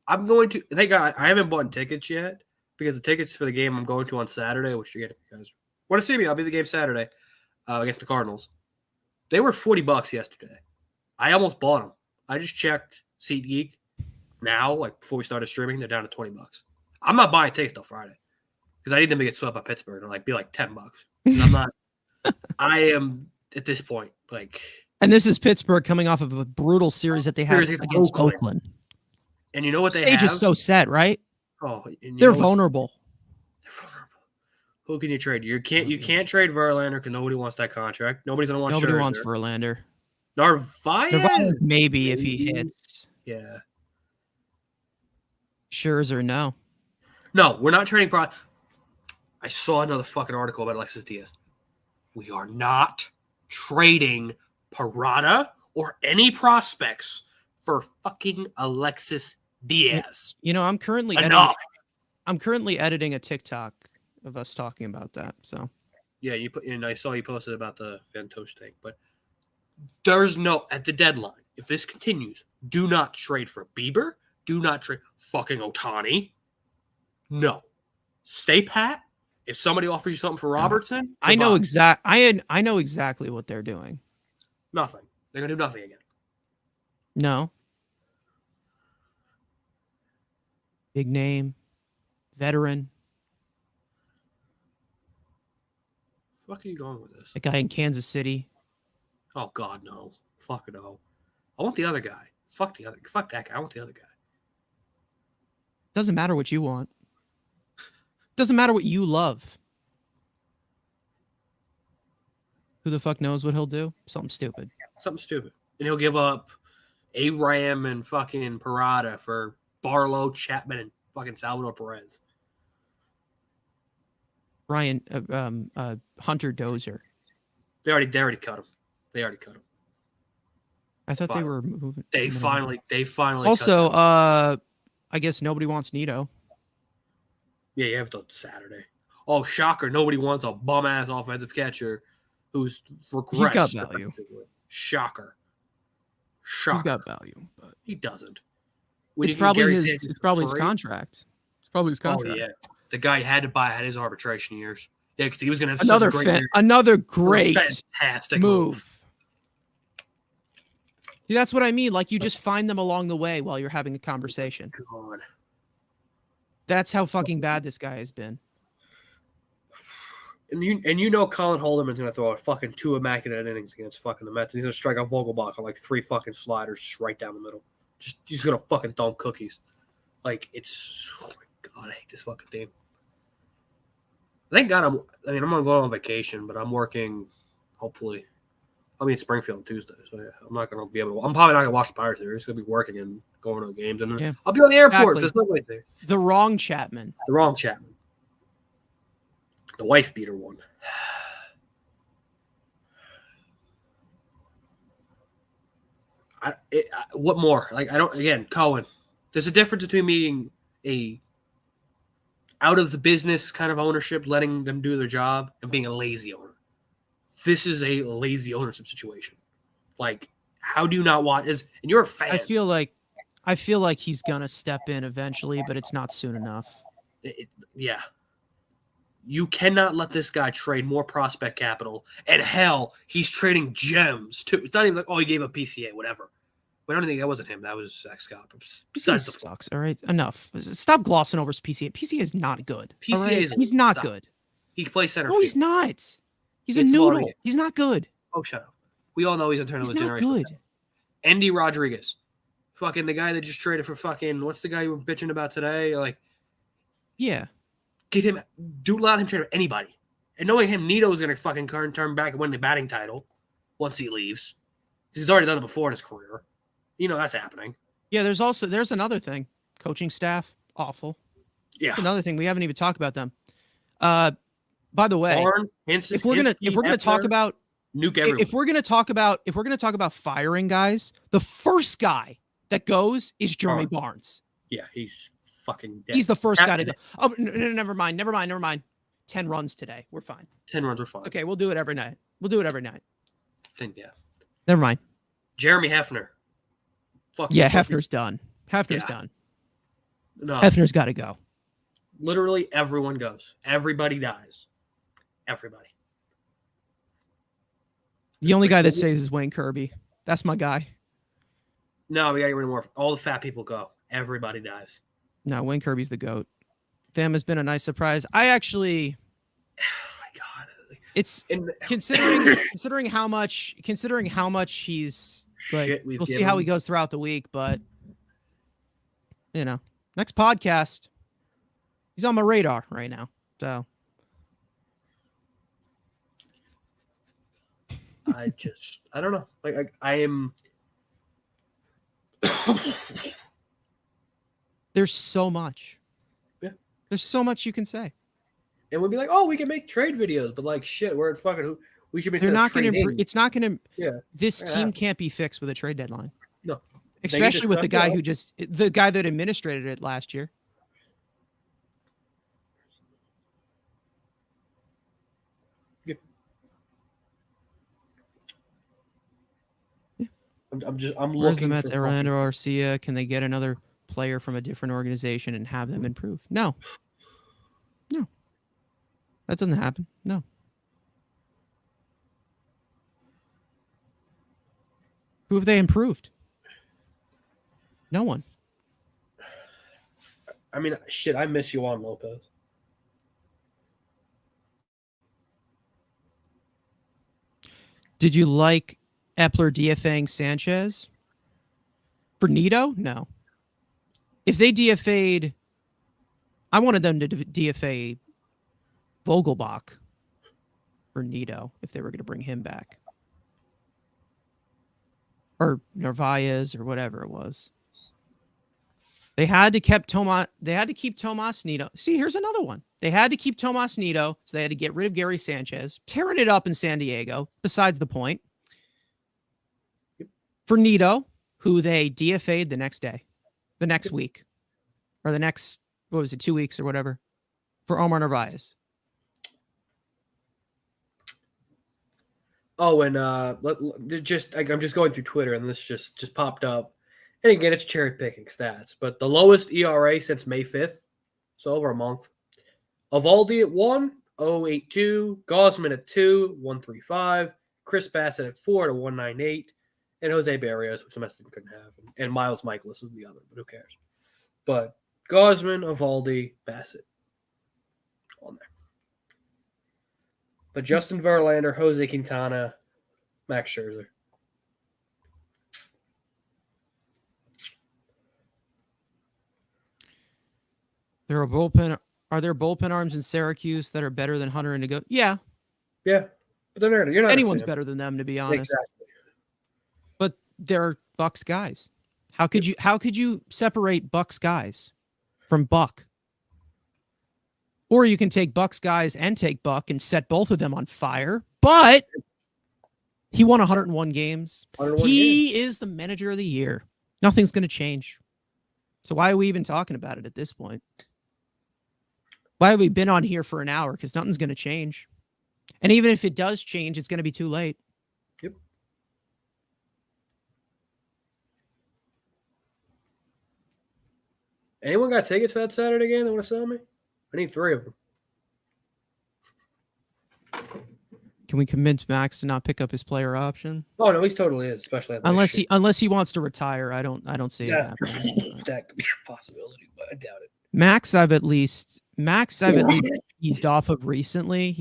I'm going to. I haven't bought tickets yet because the tickets for the game I'm going to on Saturday, which you get if you guys want to see me. I'll be at the game Saturday against the Cardinals. They were $40 yesterday. I almost bought them. I just checked SeatGeek now, like before we started streaming. They're down to $20. I'm not buying tickets till Friday because I need them to get swept by Pittsburgh and be like $10. And I'm not. I am at this point like. And this is Pittsburgh coming off of a brutal series that they had against Oakland. And you know what they have? Stage is so set, right? Oh, they're vulnerable. They're vulnerable. Who can you trade? You can't trade Verlander because nobody wants that contract. Nobody's gonna want. Nobody Scherzer. wants Verlander. Narvaez maybe if he hits. Yeah. Scherzer, no. No, we're not trading. I saw another fucking article about Alexis Diaz. We are not trading Parada or any prospects for fucking Alexis Diaz. You know, I'm currently editing a TikTok of us talking about that. So yeah, I saw you posted about the Ventos thing, but there's no at the deadline. If this continues, do not trade for Bieber. Do not trade fucking Ohtani. No, stay pat. If somebody offers you something for Robertson, I know exactly what they're doing. Nothing. They're gonna do nothing again. No. Big name, veteran. Fuck are you going with this? The guy in Kansas City. Oh God, no. Fuck no. I want the other guy. Fuck that guy. I want the other guy. Doesn't matter what you want. Doesn't matter what you love. Who the fuck knows what he'll do? Something stupid. Something stupid. And he'll give up Aram and fucking Parada for Barlow, Chapman, and fucking Salvador Perez. Hunter Dozier. They already cut him. I thought they were moving. They finally. Also, I guess nobody wants Nito. Yeah, you have till Saturday. Oh, shocker! Nobody wants a bum ass offensive catcher who's regressed. He's got value. Shocker. He's got value, but he doesn't. It's probably his contract. It's probably his contract. Oh yeah, the guy had his arbitration years. Yeah, because he was going to have another great fantastic move. See, that's what I mean. Like you just find them along the way while you're having a conversation. God. That's how fucking bad this guy has been. And you know Colin Holderman's going to throw a fucking 2 immaculate innings against fucking the Mets. He's going to strike out Vogelbach on like 3 fucking sliders just right down the middle. He's going to fucking dump cookies. Like, it's... Oh, my God, I hate this fucking team. Thank God I'm going to go on vacation, but I'm working, hopefully. I'll be in Springfield on Tuesday, so yeah, I'm not going to be able to... I'm probably not going to watch the Pirates series. I'm going to be working and going to games. And yeah, I'll be on the airport. Exactly. There's nobody there. The wrong Chapman. The wife beater one. What more? Like, I don't, again, Cohen, there's a difference between being a out of the business kind of ownership, letting them do their job, and being a lazy owner. This is a lazy ownership situation. Like, how do you not watch? And you're a fan. I feel like I feel like he's gonna step in eventually, but it's not soon enough. Yeah. You cannot let this guy trade more prospect capital. And hell, he's trading gems too. It's not even like, oh, he gave up PCA, whatever. But I don't think that wasn't him. That was Zach Scott. PCA sucks. All right, enough. Stop glossing over PCA. PCA is not good. PCA right? is he's not stop. good. He plays center No, field. he's not. He's a noodle. He's not good. Oh, shut up. We all know he's a turn of a generation. He's not good. Andy Rodriguez. Fucking the guy that just traded for fucking, what's the guy you were bitching about today? Like, yeah. Get him, do let him trade with anybody. And knowing him, Nito's going to fucking turn back and win the batting title once he leaves. He's already done it before in his career. You know that's happening. Yeah, there's another thing. Coaching staff, awful. Yeah. That's another thing. We haven't even talked about them. By the way, Barnes, if we're gonna talk about nuke everyone. if we're gonna talk about firing guys, the first guy that goes is Jeremy Barnes. Yeah, he's fucking dead. He's the first guy to go. Oh, no, never mind. 10 runs today. We're fine. 10 runs are fine. Okay, we'll do it every night. Yeah. Never mind. Jeremy Hefner. Hefner's done. Done. No. Hefner's got to go. Literally everyone goes. Everybody dies. Everybody. The only guy that stays is Wayne Kirby. That's my guy. No, we got to get rid of more. All the fat people go. Everybody dies. No, Wayne Kirby's the GOAT. Fam has been a nice surprise. I actually... Oh, my God. It's considering how much he's like, we'll see how he goes throughout the week, but next podcast, he's on my radar right now. So I don't know. Like I am. There's so much. Yeah. There's so much you can say. And we'll be like, oh, we can make trade videos, but like, shit, we're at fucking who? We should be. They're not going to. It's not going to. Yeah. This team can't be fixed with a trade deadline. No. Especially with the guy the guy that administrated it last year. Yeah. I'm looking. Where's the Mets? Orlando Arcia. Can they get another player from a different organization and have them improve? No. That doesn't happen. No. Who have they improved? No one. I mean, shit, I miss Yohan Lopez. Did you like Epler DFAing Sanchez? For Nito? No. If they DFA'd, I wanted them to DFA Vogelbach for Nito if they were going to bring him back. Or Narvaez or whatever it was. They had to keep Tomas Nido. See, here's another one. They had to keep Tomas Nido, so they had to get rid of Gary Sanchez, tearing it up in San Diego, besides the point. For Nido, who they DFA'd the next week, or the next, 2 weeks or whatever, for Omar Narvaez. Oh, and I'm just going through Twitter, and this just popped up. And again, it's cherry picking stats, but the lowest ERA since May 5th, so over a month. Evaldi at 1, 0.82, Gosman at 2, 1.35, Chris Bassett at 4 to 1.98, and Jose Barrios, which the Mets couldn't have, and Miles Michaelis is the other, but who cares? But Gosman, Evaldi, Bassett on there. But Justin Verlander, Jose Quintana, Max Scherzer. Are there bullpen arms in Syracuse that are better than Hunter and Nego? Yeah. Yeah. But you're not anyone's better than them, to be honest. Exactly. But they're Bucks guys. How could you separate Bucks guys from Buck? Or you can take Bucks guys and take Buck and set both of them on fire. But he won 101 games. He is the manager of the year. Nothing's going to change. So why are we even talking about it at this point? Why have we been on here for an hour? Because nothing's going to change. And even if it does change, it's going to be too late. Yep. Anyone got tickets for that Saturday game? They want to sell me? I need 3 of them. Can we convince Max to not pick up his player option? Oh no, he's totally is, especially unless he wants to retire. I don't see it happening. That could be a possibility, but I doubt it. Max I've at least eased off of recently.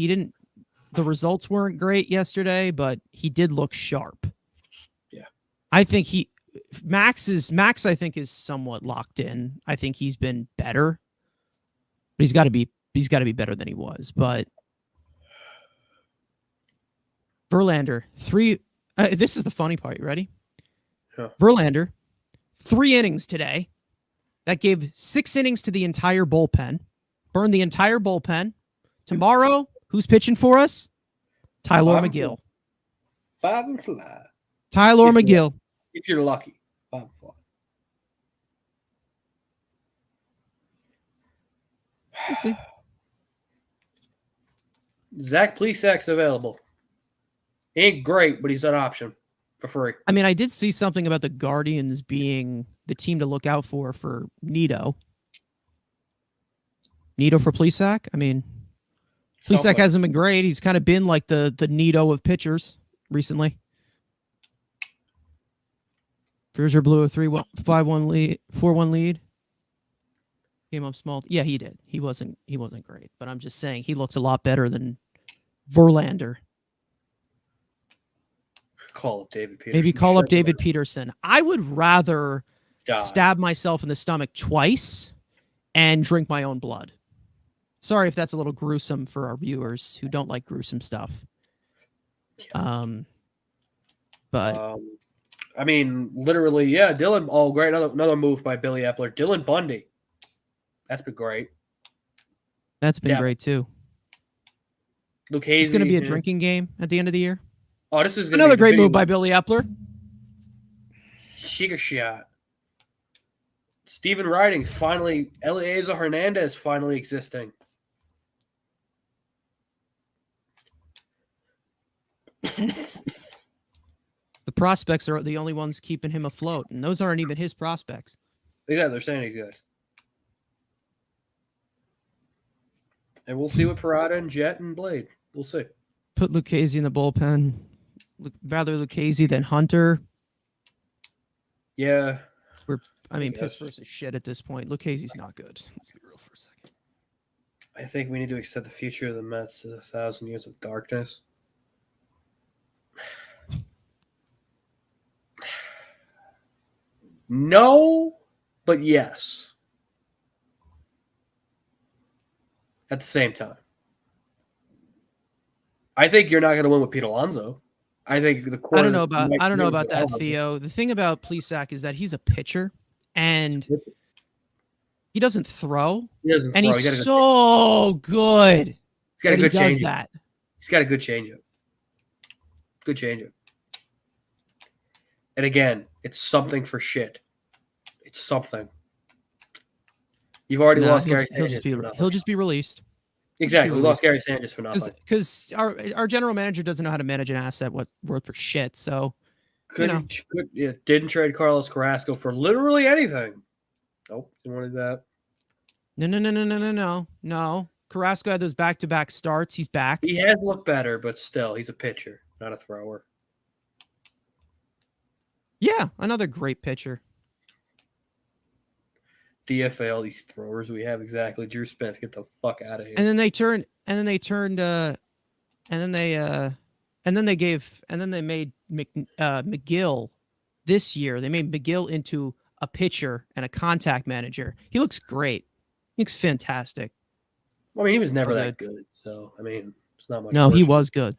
The results weren't great yesterday, but he did look sharp. Yeah. I think Max I think is somewhat locked in. I think he's been better. But he's got to be better than he was. But Verlander, 3 this is the funny part. You ready? Yeah. Verlander, 3 innings today. That gave 6 innings to the entire bullpen. Burned the entire bullpen. Tomorrow, who's pitching for us? Tyler McGill. 5 and fly. Tyler McGill. If you're lucky. 5 and fly. We'll see. Zach Plesac's available. He ain't great, but he's an option for free. I mean, I did see something about the Guardians being the team to look out for Nito. Nito for Plesac? I mean, Plesac hasn't been great. He's kind of been like the Nito of pitchers recently. Verger blew a 5-1 lead, 4-1 lead. Came up small. Yeah, he did. He wasn't great, but I'm just saying he looks a lot better than Verlander. Call up David Peterson. Maybe call up David Peterson. I would rather stab myself in the stomach twice and drink my own blood. Sorry if that's a little gruesome for our viewers who don't like gruesome stuff. But I mean, literally, yeah, Dylan. Oh, great! Another move by Billy Epler. Dylan Bundy. That's been great. That's been great too. Lucchese. It's going to be a drinking game at the end of the year. Oh, this is another great move by Billy Epler. Chica shot. Steven Ridings finally. Eliezer Hernandez finally existing. The prospects are the only ones keeping him afloat, and those aren't even his prospects. Yeah, they're saying he guys. And we'll see what Parada and Jet and Blade. We'll see. Put Lucchese in the bullpen. Rather Lucchese than Hunter. Yeah. Piss versus shit at this point. Lucchese's not good. Let's be real for a second. I think we need to extend the future of the Mets to 1,000 years of darkness. No, but yes. At the same time. I think you're not going to win with Pete Alonso. I think the core. I don't know about that, Theo. The thing about Plesac is that he's a pitcher and he doesn't throw. And he's so good. He's got a good change. That. He's got a good changeup. Good changeup. And again, it's something for shit. It's something. You've already lost Gary Sanchez. He'll just be released. Exactly. We lost Gary Sanchez for nothing. Because our general manager doesn't know how to manage an asset worth for shit. So, didn't trade Carlos Carrasco for literally anything. Nope. Didn't want to do that. No. Carrasco had those back-to-back starts. He's back. He has looked better, but still, he's a pitcher, not a thrower. Yeah, another great pitcher. DFA all these throwers we have exactly. Drew Smith, get the fuck out of here. And then they made McGill this year. They made McGill into a pitcher and a contact manager. He looks great. He looks fantastic. Well, I mean, he was never that good. So, I mean, it's not much. No, he was good.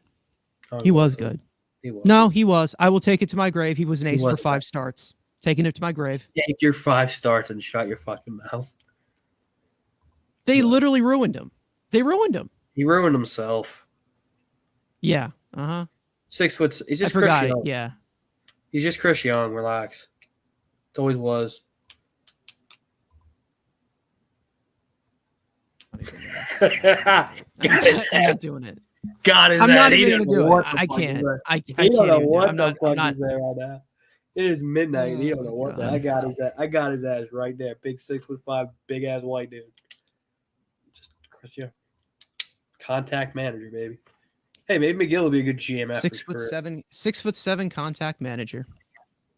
He was good. He was. No, he was. I will take it to my grave. He was an ace for 5 starts. Taking it to my grave. Take your 5 starts and shut your fucking mouth. They literally ruined him. He ruined himself. Yeah. 6 foot. He's just Chris Young. Yeah. He's just Chris Young. Relax. It always was. I'm not doing it. God is I'm that. not even going to do it. I can't. I can't. I'm not. It is midnight, and you don't know Oh, what that. I got his ass right there. Big 6'5", big ass white dude. Just yeah. Contact manager, baby. Hey, maybe McGill will be a good GM after his career. 6'7" contact manager.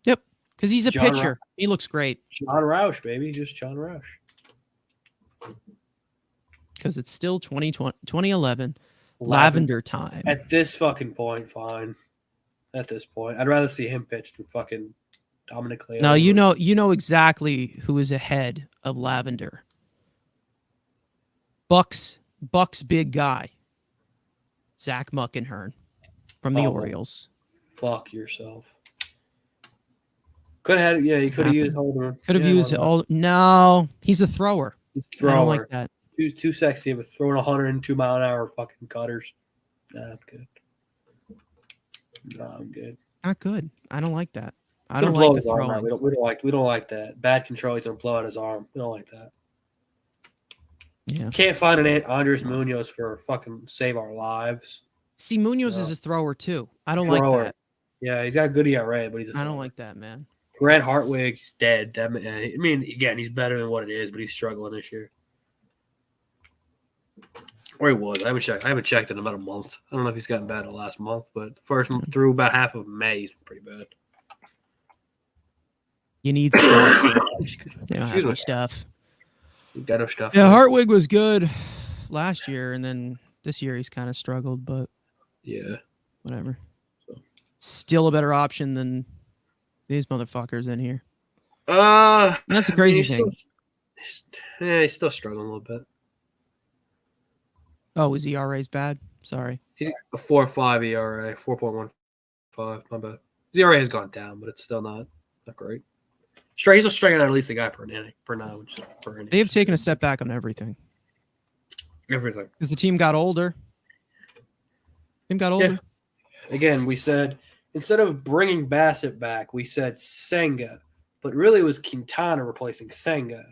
Yep, because he's a John pitcher. He looks great. John Roush, baby, just John Roush. Because it's still 2011. Lavender time. At this fucking point, fine. At this point, I'd rather see him pitch than fucking Dominic Leone. Now you know exactly who is ahead of Lavender. Buck's big guy, Zach Muckenhern from the Orioles. Fuck yourself. Could have had, you could have used Holder. Could have used all. No, he's a thrower. He's a thrower. I don't like that. Too sexy of a throwing 102 mile an hour fucking cutters. Nah, I'm good. Nah, I'm good. Not good. I don't like that. I don't don't like the throwing. We don't like that. Bad control. He's gonna blow out his arm. We don't like that. Yeah. Can't find an Andres Munoz for fucking save our lives. See, Munoz is a thrower too. I don't like that. Yeah, he's got a good ERA, but he's a thrower. I don't like that, man. Grant Hartwig, he's dead. I mean, again, he's better than what it is, but he's struggling this year. Or he was. I haven't checked in about a month. I don't know if he's gotten bad in the last month, but through about half of May, he's pretty bad. You need stuff. They don't have any stuff. You got no stuff. Yeah, Hartwig was good last year, and then this year he's kind of struggled, but yeah, whatever. Still a better option than these motherfuckers in here. That's the crazy thing. He's still struggling a little bit. Oh, his ERA's bad? Sorry. He's a 4.5 ERA, 4.15. My bad. His ERA has gone down, but it's still not great. He's still striking out at least a guy per inning. They have taken a step back on everything. Everything. Because the team got older. Yeah. Again, we said instead of bringing Bassett back, we said Senga, but really it was Quintana replacing Senga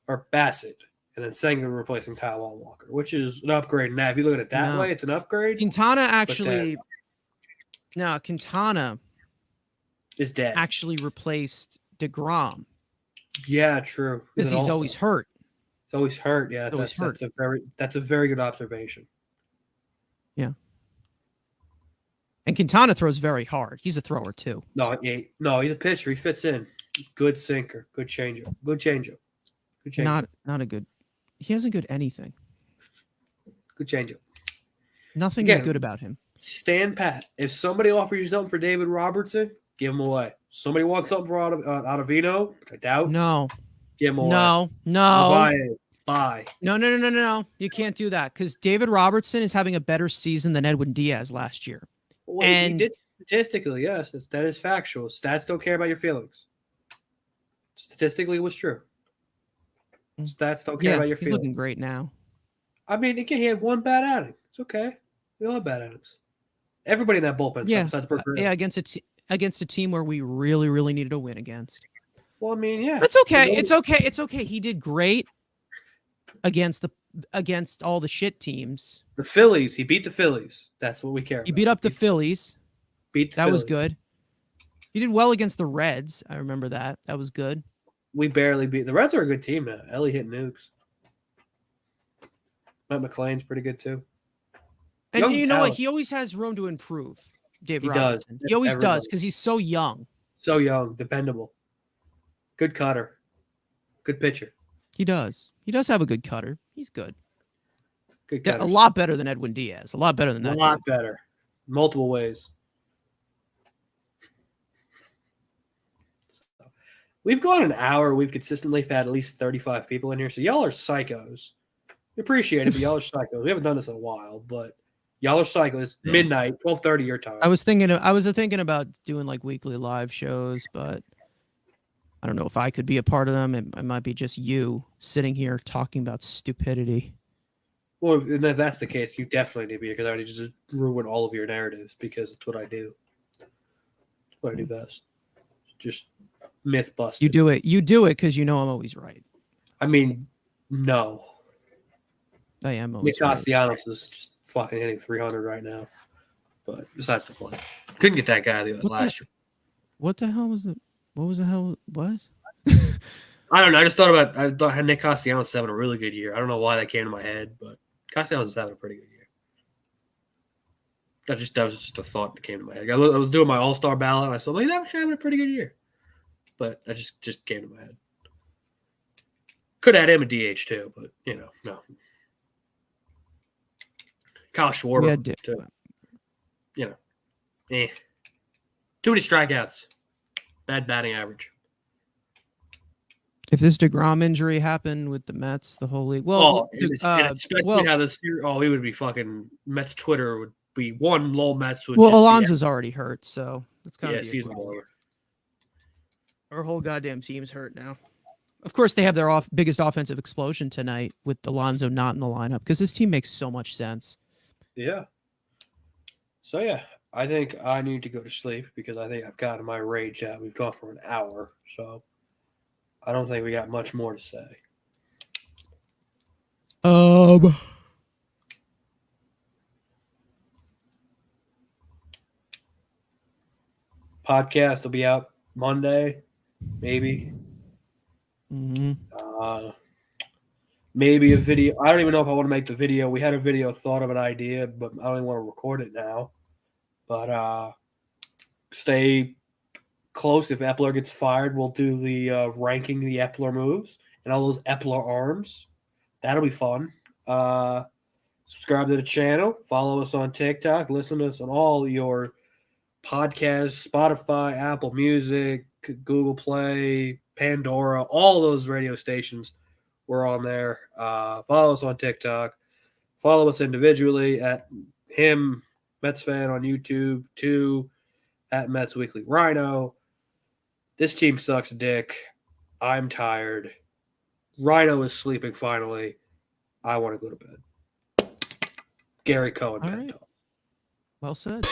or Bassett. And then Senga replacing Taiwan Walker, which is an upgrade. Now, if you look at it that way, it's an upgrade. Quintana is dead. Actually replaced DeGrom. Yeah, true. Because he's always hurt. He's always hurt. Yeah, that's a very good observation. Yeah. And Quintana throws very hard. He's a thrower too. No, he's a pitcher. He fits in. Good sinker. Good changeup. Not a good. He hasn't good anything. Good changeup. Nothing is good about him. Stand pat. If somebody offers you something for David Robertson, give him away. Somebody wants something for Acevedo, which I doubt. No. Give him away. No. Buy. No. You can't do that because David Robertson is having a better season than Edwin Diaz last year. Well, he did statistically, yes. That is factual. Stats don't care about your feelings. Statistically, it was true. Stats don't care about your feelings. He's looking great now. I mean, again, he had one bad outing. It's okay. We all have bad outings. Everybody in that bullpen. Against a team where we really, really needed a win against. Well, I mean, yeah. It's okay. It's okay. He did great against all the shit teams. The Phillies. He beat the Phillies. That's what we care about. He beat up the Phillies. That was good. He did well against the Reds. I remember that. That was good. We barely beat the Reds. Are a good team now. Ellie hit nukes. Matt McClain's pretty good too. And you know what? He always has room to improve. David Robinson. He always does because he's so young. So young, dependable. Good cutter. Good pitcher. He does. He does have a good cutter. He's good. Good cutter. A lot better than Edwin Diaz. A lot better than that. A lot better. Multiple ways. We've gone an hour. We've consistently had at least 35 people in here. So y'all are psychos. We appreciate it, but y'all are psychos. We haven't done this in a while, but y'all are psychos. It's midnight, 12:30 your time. I was thinking about doing like weekly live shows, but I don't know if I could be a part of them. It might be just you sitting here talking about stupidity. Well, if that's the case, you definitely need to be here because I need to just ruin all of your narratives because it's what I do. It's what I do best. Just myth busting. You do it because you know I'm always right. I mean, no. I am always right. Castellanos is just fucking hitting 300 right now. But besides the point. Couldn't get that guy last year. What the hell was it? What was the hell? What? I don't know. I thought Nick Castellanos having a really good year. I don't know why that came to my head, but Castellanos is having a pretty good year. That was just a thought that came to my head. I was doing my All-Star ballot, and I saw he's actually having a pretty good year. But I just came to my head. Could add him a DH too, but no. Kyle Schwarber too. Too many strikeouts. Bad batting average. If this DeGrom injury happened with the Mets, the whole league. Especially how this year. Oh, he would be fucking Mets. Twitter would be one low Mets. Alonso's already hurt, so it's kind of season over. Our whole goddamn team's hurt now. Of course, they have their biggest offensive explosion tonight with Alonso not in the lineup because this team makes so much sense. Yeah. So yeah, I think I need to go to sleep because I think I've gotten my rage out. We've gone for an hour, so I don't think we got much more to say. Podcast will be out Monday, maybe. Mm-hmm. Maybe a video. I don't even know if I want to make the video. We had a video thought of an idea, but I don't even want to record it now. But stay close. If Epler gets fired, we'll do the ranking the Epler moves and all those Epler arms. That'll be fun. Subscribe to the channel. Follow us on TikTok. Listen to us on all your podcasts, Spotify, Apple Music, Google Play, Pandora, all those radio stations. We're on there. Follow us on TikTok. Follow us individually at him, Metsfan on YouTube, 2 at Mets Weekly Rhino. This team sucks dick. I'm tired. Rhino is sleeping finally. I want to go to bed. Gary Cohen. All right. Well said.